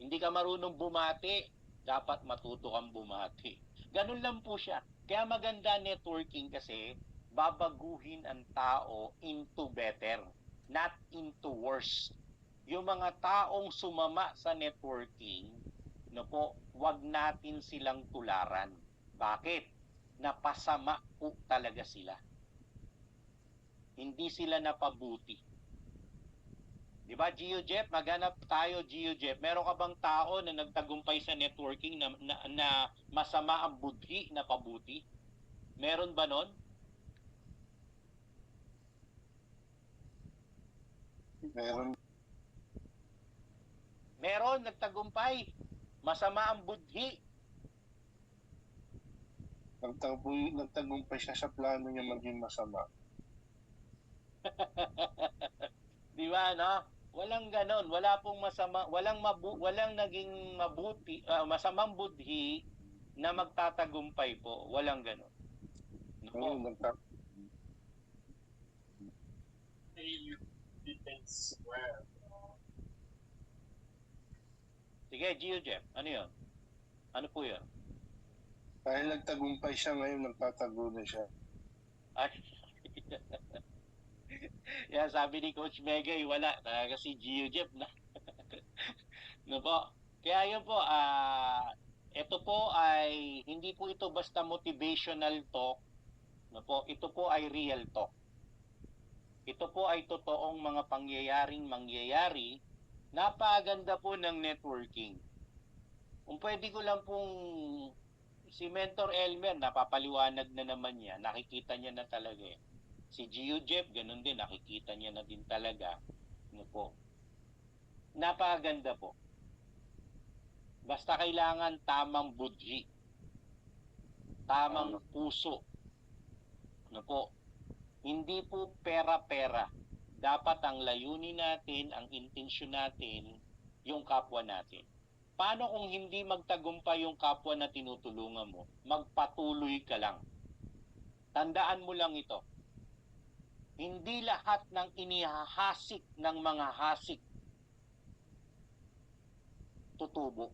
Speaker 4: Hindi ka marunong bumati, dapat matuto kang bumati. Ganun lang po siya. Kaya maganda networking kasi babaguhin ang tao into better, not into worse. Yung mga taong sumama sa networking, no po, wag natin silang tularan. Bakit? Napasama po talaga sila. Hindi sila napabuti. Di ba, GeoJeff? Maghanap tayo, GeoJeff. Meron ka bang tao na nagtagumpay sa networking na masama ang budhi na pabuti? Meron ba nun?
Speaker 2: Meron.
Speaker 4: Meron, nagtagumpay. Masama ang budhi.
Speaker 5: Nagtagumpay siya sa plano niya maging masama.
Speaker 4: Di ba, no? Walang ganon. Wala pong masama, walang naging mabuti, masamang budhi na magtatagumpay po. Walang ganon. No po?
Speaker 5: Oo,
Speaker 4: Sige, GeoJeff. Ano yun? Ano po yun?
Speaker 5: Dahil nagtagumpay siya ngayon, nagtatago na siya.
Speaker 4: Ay, yan sabi ni Coach Megay, wala. Talaga si GeoJeff na. No po? Kaya yun po, ito po ay, hindi po ito basta motivational talk. No po? Ito po ay real talk. Ito po ay totoong mga pangyayaring mangyayari. Napaganda po ng networking. Kung pwede ko lang pong si Mentor Elmer, napapaliwanag na naman niya, nakikita niya na talaga eh. Si GeoJeff, ganun din, nakikita niya na din talaga. Ano po? Napaganda po. Basta kailangan tamang budhi. Tamang puso. Ano po? Hindi po pera-pera. Dapat ang layunin natin, ang intensyon natin, yung kapwa natin. Paano kung hindi magtagumpay yung kapwa na tinutulungan mo? Magpatuloy ka lang. Tandaan mo lang ito. Hindi lahat ng inihahasik ng mga hasik tutubo.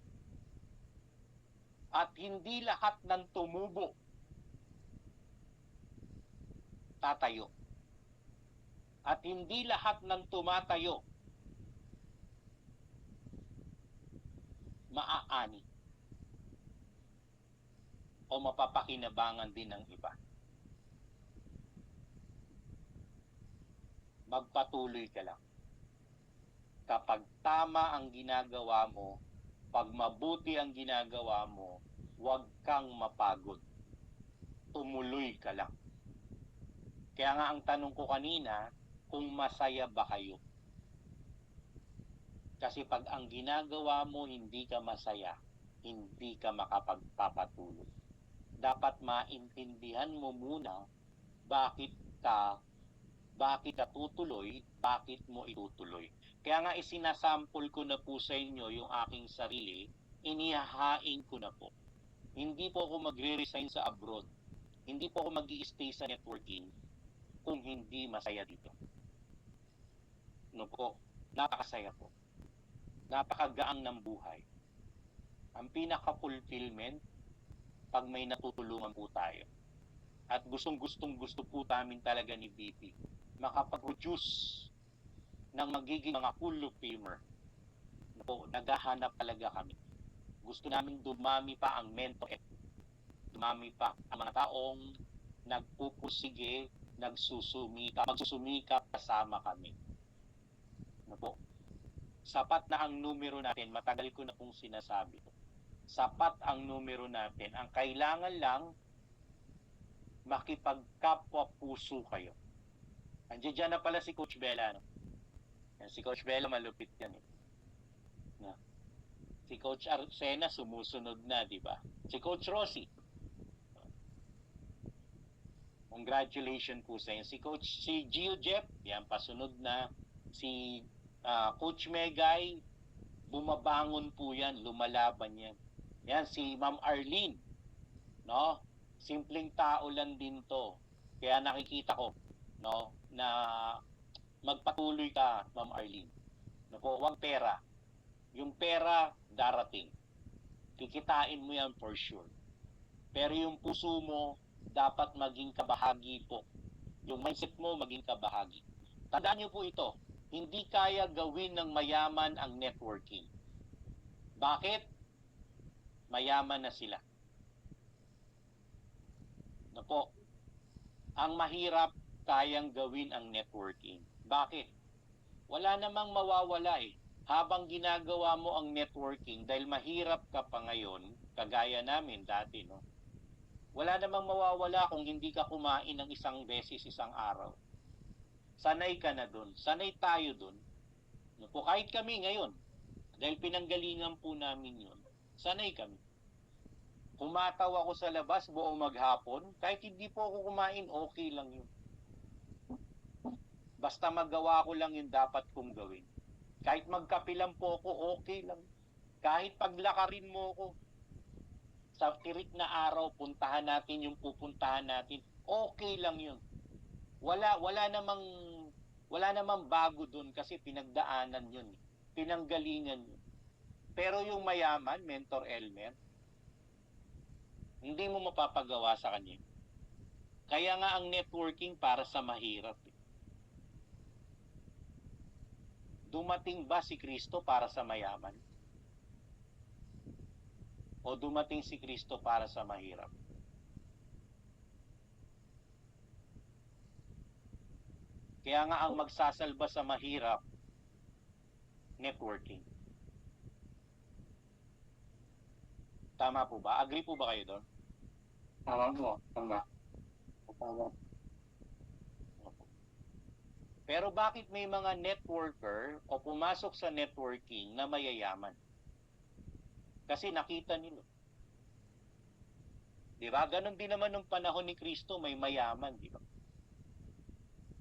Speaker 4: At hindi lahat ng tumubo tatayo. At hindi lahat ng tumatayo maaani o mapapakinabangan din ng iba. Magpatuloy ka lang. Kapag tama ang ginagawa mo, pag mabuti ang ginagawa mo, huwag kang mapagod. Tumuloy ka lang. Kaya nga ang tanong ko kanina, kung masaya ba kayo? Kasi pag ang ginagawa mo hindi ka masaya, hindi ka makapagpapatuloy. Dapat maintindihan mo muna bakit ka tutuloy, bakit mo itutuloy. Kaya nga isinasample ko na po sa inyo yung aking sarili, inihahain ko na po. Hindi po ako magre-resign sa abroad. Hindi po ako mag-i-stay sa networking kung hindi masaya dito. No po, napakasaya po. Napakagaang ng buhay. Ang pinaka-fulfillment, pag may natutulungan po tayo. At gusto po namin talaga ni BP makapag-produce ng magiging mga Hall of Famer. Po, naghahanap talaga kami. Gusto namin dumami pa ang mentor, dumami pa ang mga taong nagpupursige, magsusumikap kasama kami. Po, sapat na ang numero natin, matagal ko na pong sinasabi. Sapat ang numero natin. Ang kailangan lang, makipagkapwa puso kayo. Andiyan dyan na pala si Coach Bella. No? Yan, si Coach Bella malupit yan. No? Si Coach Arsena sumusunod na, di ba? Si Coach Rossi. Congratulations po sa inyo. Si Gio Jeff, yan, pasunod na. Si Coach Megay, bumabangon po yan, lumalaban yan. Yan, si Ma'am Arlene, no? Simpleng tao lang din to. Kaya nakikita ko, no, na magpatuloy ka, Ma'am Arlene. No po, wag pera. Yung pera, darating. Kikitain mo yan for sure. Pero yung puso mo, dapat maging kabahagi po. Yung mindset mo, maging kabahagi. Tandaan niyo po ito, hindi kaya gawin ng mayaman ang networking. Bakit? Mayaman na sila. No po, ang mahirap kayang gawin ang networking. Bakit? Wala namang mawawala eh. Habang ginagawa mo ang networking, dahil mahirap ka pa ngayon, kagaya namin dati, no? Wala namang mawawala kung hindi ka kumain ng isang beses isang araw. Sanay ka na dun. Sanay tayo dun. No po, kahit kami ngayon, dahil pinanggalingan po namin yun, sanay kami. Kumataw ako sa labas buong maghapon, kahit hindi po ako kumain, okay lang yun. Basta magawa ko lang yung dapat kong gawin. Kahit magkapilan po ako, okay lang. Kahit paglakarin mo ako, sa tirik na araw, puntahan natin yung pupuntahan natin, okay lang yun. Wala namang bago dun kasi pinagdaanan yun. Pinanggalingan yun. Pero yung mayaman, Mentor Elmer, hindi mo mapapagawa sa kanya. Kaya nga ang networking para sa mahirap. Dumating ba si Kristo para sa mayaman? O dumating si Kristo para sa mahirap? Kaya nga ang magsasalba sa mahirap, networking. Tama po ba? Agree po ba kayo doon?
Speaker 2: Tama mo. Tama.
Speaker 4: Pero bakit may mga networker o pumasok sa networking na mayayaman? Kasi nakita nila. Di ba? Ganon din naman nung panahon ni Kristo, may mayaman, di ba?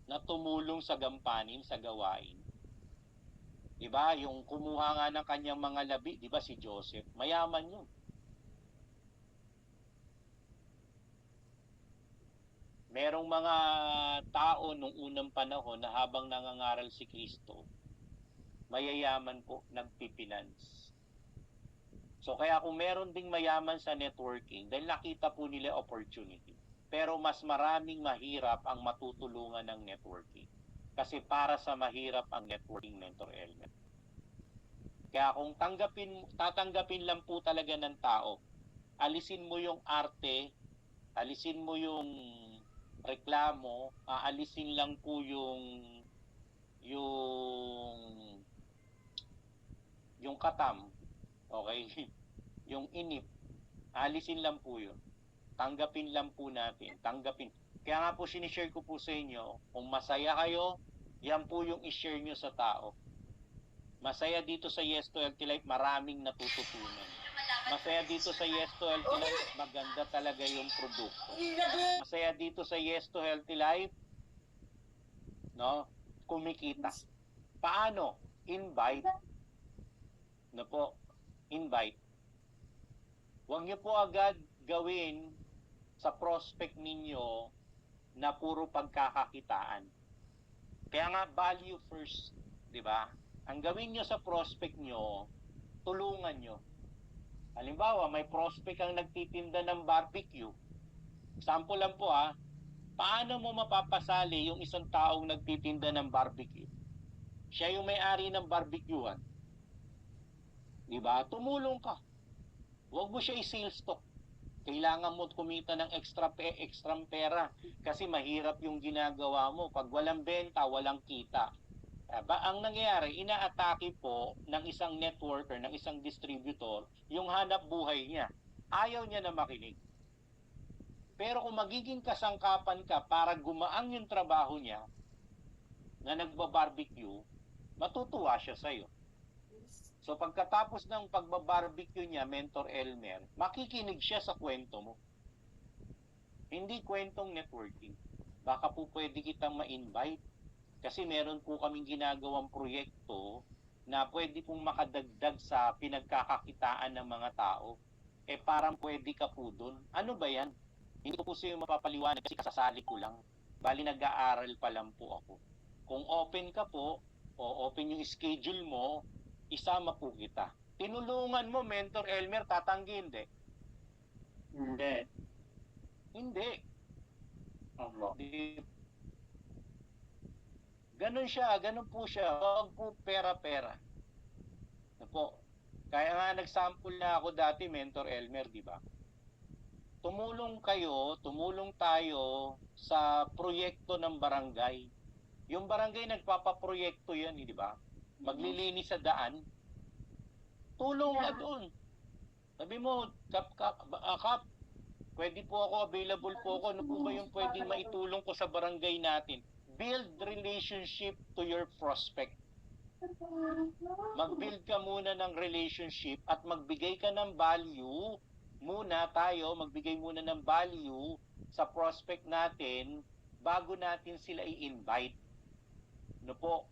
Speaker 4: Na tumulong sa gampanin, sa gawain. Di ba? Yung kumuha nga ng kanyang mga labi, di ba si Joseph? Mayaman yun. Merong mga tao nung unang panahon na habang nangangaral si Kristo, mayayaman po, nagpipinance. So kaya kung meron ding mayaman sa networking, dahil nakita po nila opportunity. Pero mas maraming mahirap ang matutulungan ng networking. Kasi para sa mahirap ang networking, Mentor Elmer. Kaya kung tatanggapin lang po talaga ng tao, alisin mo yung arte, alisin mo yung reklamo, aalisin lang po yung katam, okay? Yung inip, alisin lang po yun. Tanggapin lang po natin, tanggapin. Kaya nga po sinishare ko po sa inyo, kung masaya kayo, yan po yung ishare nyo sa tao. Masaya dito sa Yes to Healthy Life, maraming natututunan. Masaya dito sa Yes to Healthy Life, maganda talaga yung produkto. Masaya dito sa Yes to Healthy Life, no? Kumikita. Paano? Invite. No po, invite. Huwag niyo po agad gawin sa prospect ninyo na puro pagkakakitaan. Kaya nga, value first, di ba? Ang gawin nyo sa prospect nyo, tulungan nyo. Halimbawa, may prospect ang nagtitinda ng barbecue. Sample lang po Paano mo mapapasali yung isang taong nagtitinda ng barbecue? Siya yung may-ari ng barbecuehan. Di ba? Tumulong ka. Huwag mo siya i-sales stock. Kailangan mo kumita ng extra pera kasi mahirap yung ginagawa mo. Pag walang benta, walang kita. Ang nangyayari, inaatake po ng isang networker, ng isang distributor, yung hanap buhay niya. Ayaw niya na makinig. Pero kung magiging kasangkapan ka para gumaang yung trabaho niya na nagbabarbecue, matutuwa siya sa'yo. So pagkatapos ng pagbabarbecue niya, Mentor Elmer, makikinig siya sa kwento mo. Hindi kwentong networking. Baka po pwede kitang ma-invite. Kasi meron po kaming ginagawang proyekto na pwede pong makadagdag sa pinagkakakitaan ng mga tao. Parang pwede ka po dun. Ano ba yan? Hindi ko po sa'yo mapapaliwanag kasi kasasali ko lang. Bali nag-aaral pa lang po ako. Kung open ka po, o open yung schedule mo, isama po kita. Tinulungan mo, Mentor Elmer, tatanggi hindi?
Speaker 2: Hindi.
Speaker 4: Hindi.
Speaker 2: Opo.
Speaker 4: Ganun siya, ganun po siya. Huwag po pera-pera. Ano po? Kaya nga nag-sample na ako dati, Mentor Elmer, di ba? Tumulong kayo, tumulong tayo sa proyekto ng barangay. Yung barangay nagpapaproyekto yan, di ba? Maglilinis sa daan. Tulong na doon. Sabi mo, Kap, pwede po ako, available po ako. Ano po ba yung pwedeng maitulong ko sa barangay natin? Build relationship to your prospect. Mag-build ka muna ng relationship at magbigay ka ng value muna tayo, magbigay muna ng value sa prospect natin bago natin sila i-invite. No po?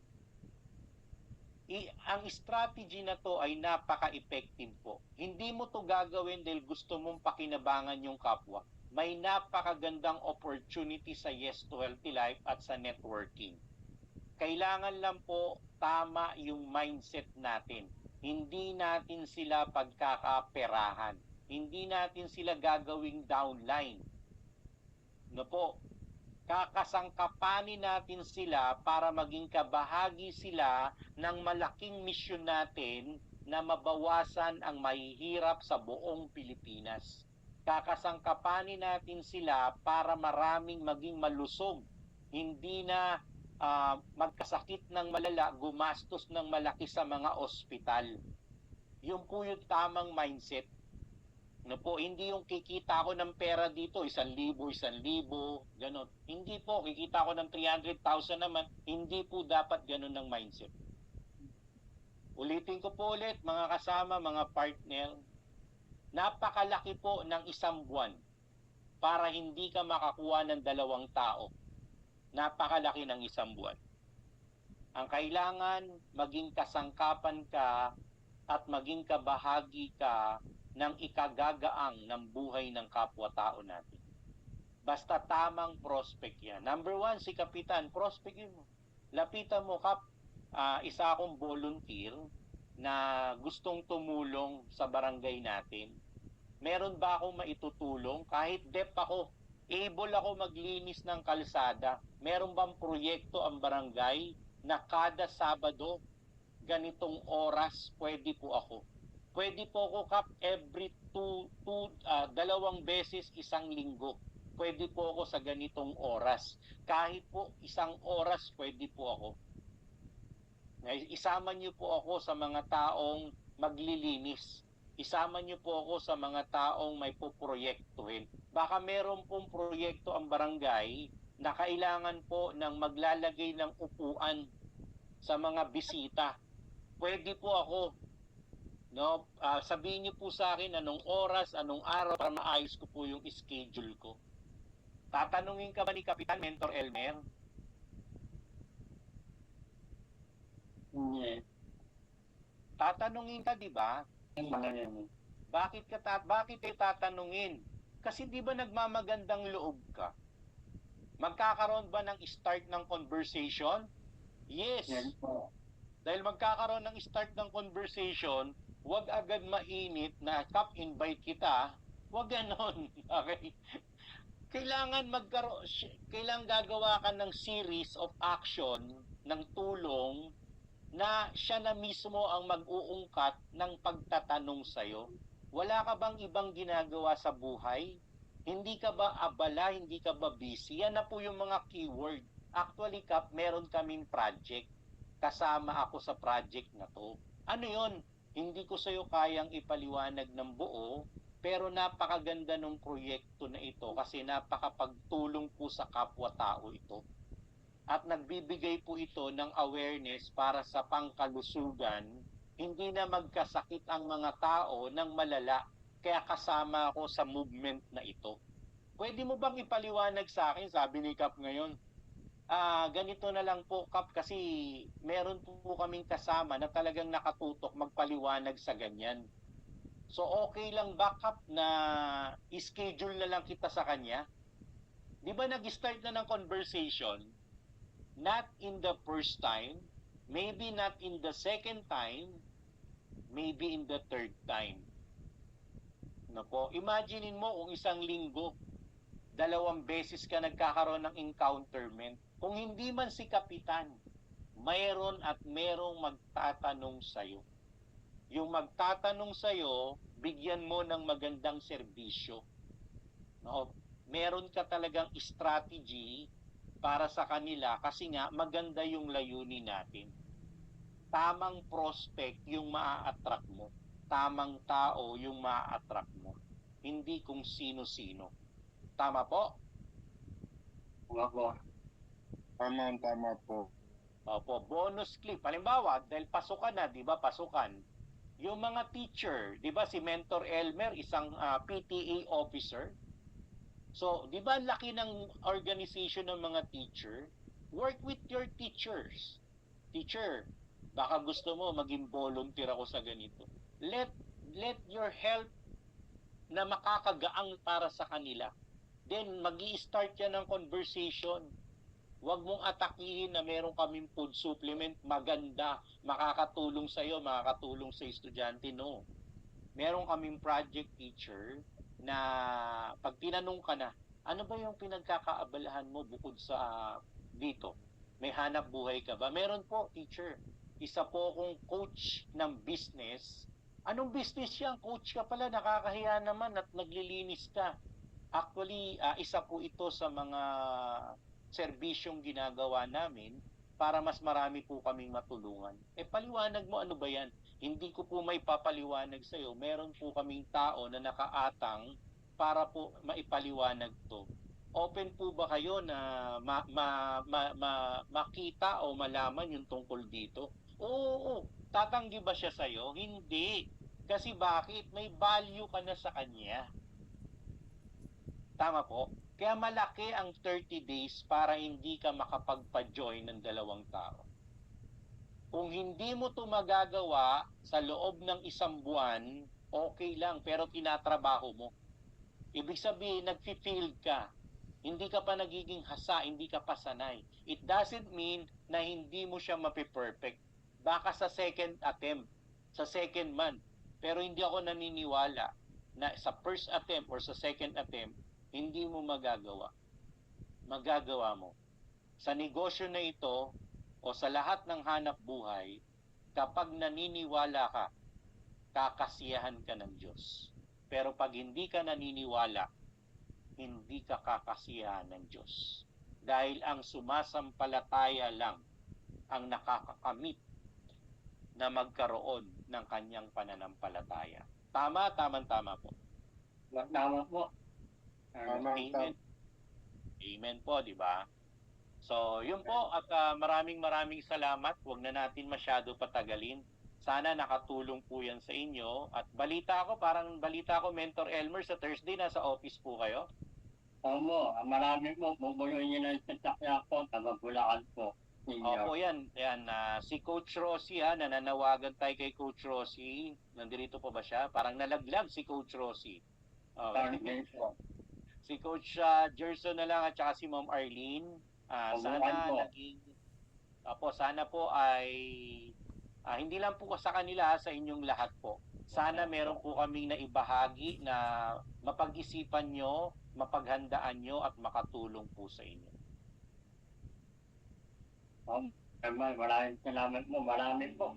Speaker 4: Ang strategy na to ay napaka-effective po. Hindi mo to gagawin dahil gusto mong pakinabangan yung kapwa. May napakagandang opportunity sa Yes to Healthy Life at sa networking. Kailangan lang po tama yung mindset natin. Hindi natin sila pagkakaperahan. Hindi natin sila gagawing downline. No po? Kakasangkapanin natin sila para maging kabahagi sila ng malaking misyon natin na mabawasan ang mahihirap sa buong Pilipinas. Kakasangkapanin natin sila para maraming maging malusog. Hindi na magkasakit ng malala, gumastos ng malaki sa mga ospital. Yun po yung tamang mindset. No po, hindi yung kikita ko ng pera dito, 1,000, 1,000, ganon. Hindi po, kikita ko ng 300,000 naman, hindi po dapat ganon ng mindset. Ulitin ko po ulit, mga kasama, mga partner, napakalaki po ng isang buwan para hindi ka makakuha ng 2 tao. Napakalaki ng isang buwan. Ang kailangan, maging kasangkapan ka at maging kabahagi ka ng ikagagaang ng buhay ng kapwa-tao natin. Basta tamang prospect yan. Number 1, si Kapitan, prospectin mo. Lapitan mo, Kap, isa akong volunteer na gustong tumulong sa barangay natin. Meron ba akong maitutulong? Kahit dep ako, able ako maglinis ng kalsada. Meron bang proyekto ang barangay na kada Sabado, ganitong oras, pwede po ako? Pwede po ako, Kap, every 2 beses isang linggo. Pwede po ako sa ganitong oras. Kahit po 1 oras, pwede po ako. Isama niyo po ako sa mga taong maglilinis. Isama niyo po ako sa mga taong may puproyektuhin. Baka meron pong proyekto ang barangay na kailangan po ng maglalagay ng upuan sa mga bisita. Pwede po ako. No, sabihin niyo po sa akin anong oras, anong araw para maayos ko po yung schedule ko. Tatanungin ka ba ni Kapitan Mentor Elmer?
Speaker 2: Hindi.
Speaker 4: Tatanungin ka, di ba? Bakit kayo tatanungin? Kasi di ba nagmamagandang loob ka? Magkakaroon ba ng start ng conversation? Yes.
Speaker 2: Yan po.
Speaker 4: Dahil magkakaroon ng start ng conversation, huwag agad mainit na, Kap, invite kita. Huwag ganon. Okay? kailangan gagawa ka ng series of action ng tulong na siya na mismo ang mag-uungkat ng pagtatanong sa'yo. Wala ka bang ibang ginagawa sa buhay? Hindi ka ba abala? Hindi ka ba busy? Yan na po yung mga keyword. Actually, Kap, meron kaming project. Kasama ako sa project na to. Ano yon? Hindi ko sa'yo kayang ipaliwanag ng buo, pero napakaganda ng proyekto na ito kasi napakapagtulong po sa kapwa-tao ito. At nagbibigay po ito ng awareness para sa pangkalusugan, hindi na magkasakit ang mga tao ng malala, kaya kasama ako sa movement na ito. Pwede mo bang ipaliwanag sa akin, sabi ni Kap ngayon, ganito na lang po Kap, kasi meron po kaming kasama na talagang nakatutok magpaliwanag sa ganyan. So okay lang ba Kap na schedule na lang kita sa kanya? Di ba nag-start na ng conversation? Not in the first time, maybe not in the second time, maybe in the third time. Nako, imaginein mo kung isang linggo, 2 beses ka nagkakaroon ng encounterment. Kung hindi man si Kapitan, mayroon at merong magtatanong sa'yo. Yung magtatanong sa'yo, bigyan mo ng magandang serbisyo. No? Meron ka talagang strategy para sa kanila kasi nga maganda yung layunin natin. Tamang prospect yung maa-attract mo. Tamang tao yung maa-attract mo. Hindi kung sino-sino. Tama po?
Speaker 2: Opo.
Speaker 5: Tama po.
Speaker 4: Opo, bonus clip. Halimbawa, dahil pasukan na, di ba, pasukan. Yung mga teacher, di ba, si Mentor Elmer, isang PTA officer. So, di ba, laki ng organization ng mga teacher? Work with your teachers. Teacher, baka gusto mo maging volunteer ako sa ganito. Let your help na makakagaang para sa kanila. Then, magi-start yan ng conversation. Huwag mong atakihin na meron kaming food supplement, maganda, makakatulong sa'yo, makakatulong sa estudyante. No. Meron kaming project teacher na pag tinanong ka na, ano ba yung pinagkakaabalahan mo bukod sa dito? May hanap buhay ka ba? Meron po, teacher. Isa po akong coach ng business. Anong business yan? Coach ka pala, nakakahiya naman at naglilinis ka. Actually, isa po ito sa mga serbisyong ginagawa namin para mas marami po kaming matulungan. Paliwanag mo ano ba yan? Hindi ko po may papaliwanag sa iyo. Meron po kaming tao na nakaatang para po maipaliwanag to. Open po ba kayo na makita o malaman yung tungkol dito? Oo. Tatanggi ba siya sa iyo? Hindi. Kasi bakit? May value ka na sa kanya. Tama po? Kaya malaki ang 30 days para hindi ka makapagpa-join ng 2 tao. Kung hindi mo ito magagawa sa loob ng 1 buwan, okay lang, pero tinatrabaho mo. Ibig sabihin, nag-field ka. Hindi ka pa nagiging hasa, hindi ka pa sanay. It doesn't mean na hindi mo siya mapiperfect. Baka sa second attempt, sa second month. Pero hindi ako naniniwala na sa first attempt or sa second attempt, hindi mo magagawa. Magagawa mo. Sa negosyo na ito, o sa lahat ng hanap buhay, kapag naniniwala ka, kakasiyahan ka ng Diyos. Pero pag hindi ka naniniwala, hindi ka kakasiyahan ng Diyos. Dahil ang sumasampalataya lang ang nakakakamit na magkaroon ng kanyang pananampalataya. Tama, tama po.
Speaker 2: Tama po.
Speaker 4: Amen. Amen po, di ba? So, yun po at maraming salamat. Huwag na natin masyado patagalin. Sana nakatulong po yan sa inyo. At balita ko, Mentor Elmer, sa Thursday nasa office po kayo?
Speaker 2: Opo, marami po. Bubuloy niyo ng sasakya po. Taga-Bulacan po.
Speaker 4: Opo, yan. Si Coach Rosie, nananawagan tayo kay Coach Rosie. Nandito po ba siya? Parang nalaglag si Coach Rosie.
Speaker 2: Okay po.
Speaker 4: Si Coach Gerson na lang at saka si Ma'am Arlene. Sana po ay hindi lang po sa kanila, sa inyong lahat po. Sana meron po kaming naibahagi na mapag-isipan nyo mapaghandaan nyo at makatulong po sa inyo.
Speaker 2: Chairman, maraming salamat mo. Marami po.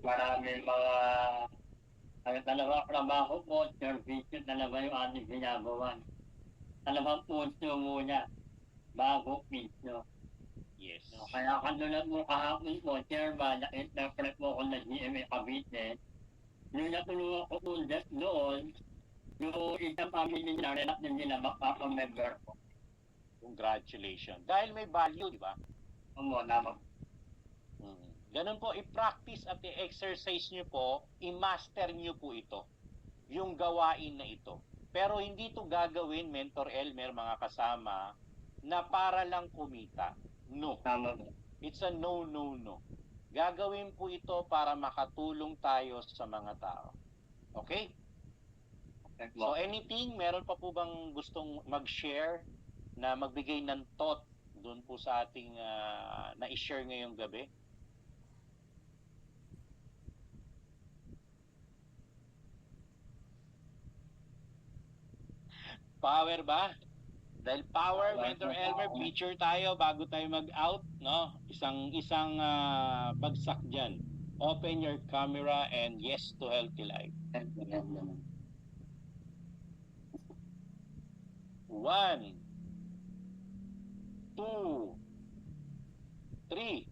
Speaker 2: Maraming mga talaga trabaho po, service talaga yung ating ginagawa. Talagang puso muna bago piso.
Speaker 4: Yes.
Speaker 2: No, kaya katulad mo kahapon po, Chairman, na-interpret mo ko na GMA Cavite. Nung natulungan ko po doon, yung isang family na rin at nila makaka-member ko.
Speaker 4: Congratulations. Dahil may value, di ba?
Speaker 2: Naman.
Speaker 4: Ganun po, i-practice at i-exercise nyo po, i-master nyo po ito, yung gawain na ito. Pero hindi to gagawin, Mentor Elmer, mga kasama, na para lang kumita. No.
Speaker 2: Tama po.
Speaker 4: It's a no, no, no. Gagawin po ito para makatulong tayo sa mga tao. Okay? So anything, meron pa po bang gustong mag-share na magbigay ng thought doon po sa ating na-share ngayong gabi? Power ba? Dahil power, Mentor Elmer, feature tayo bago tayo mag-out, no? Isang bagsak diyan. Open your camera and yes to healthy life. 1, 2, 3.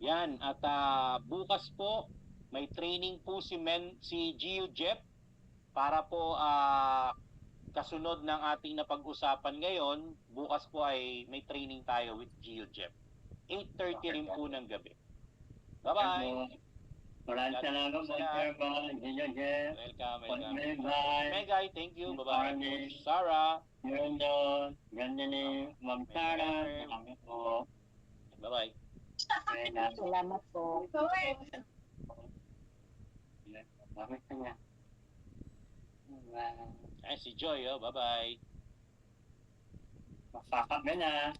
Speaker 4: Yan, at bukas po may training po si Gio Jeff para po kasunod ng ating napag-usapan ngayon. Bukas po ay may training tayo with Gio Jeff. 8:30 rin po ng gabi. Bye-bye.
Speaker 2: Maraming salamat po, Chairman. Jeff.
Speaker 4: Welcome.
Speaker 2: Megay.
Speaker 4: Megay, thank you. Bye-bye.
Speaker 2: Morning.
Speaker 4: Sarah.
Speaker 2: Yun. Ganda ni Ma'am Sarah. Salamat po.
Speaker 4: Bye-bye.
Speaker 6: Salamat po.
Speaker 2: Salamat ka niya.
Speaker 4: Ay, si Joy, oh. Bye-bye.
Speaker 2: Pakakap na.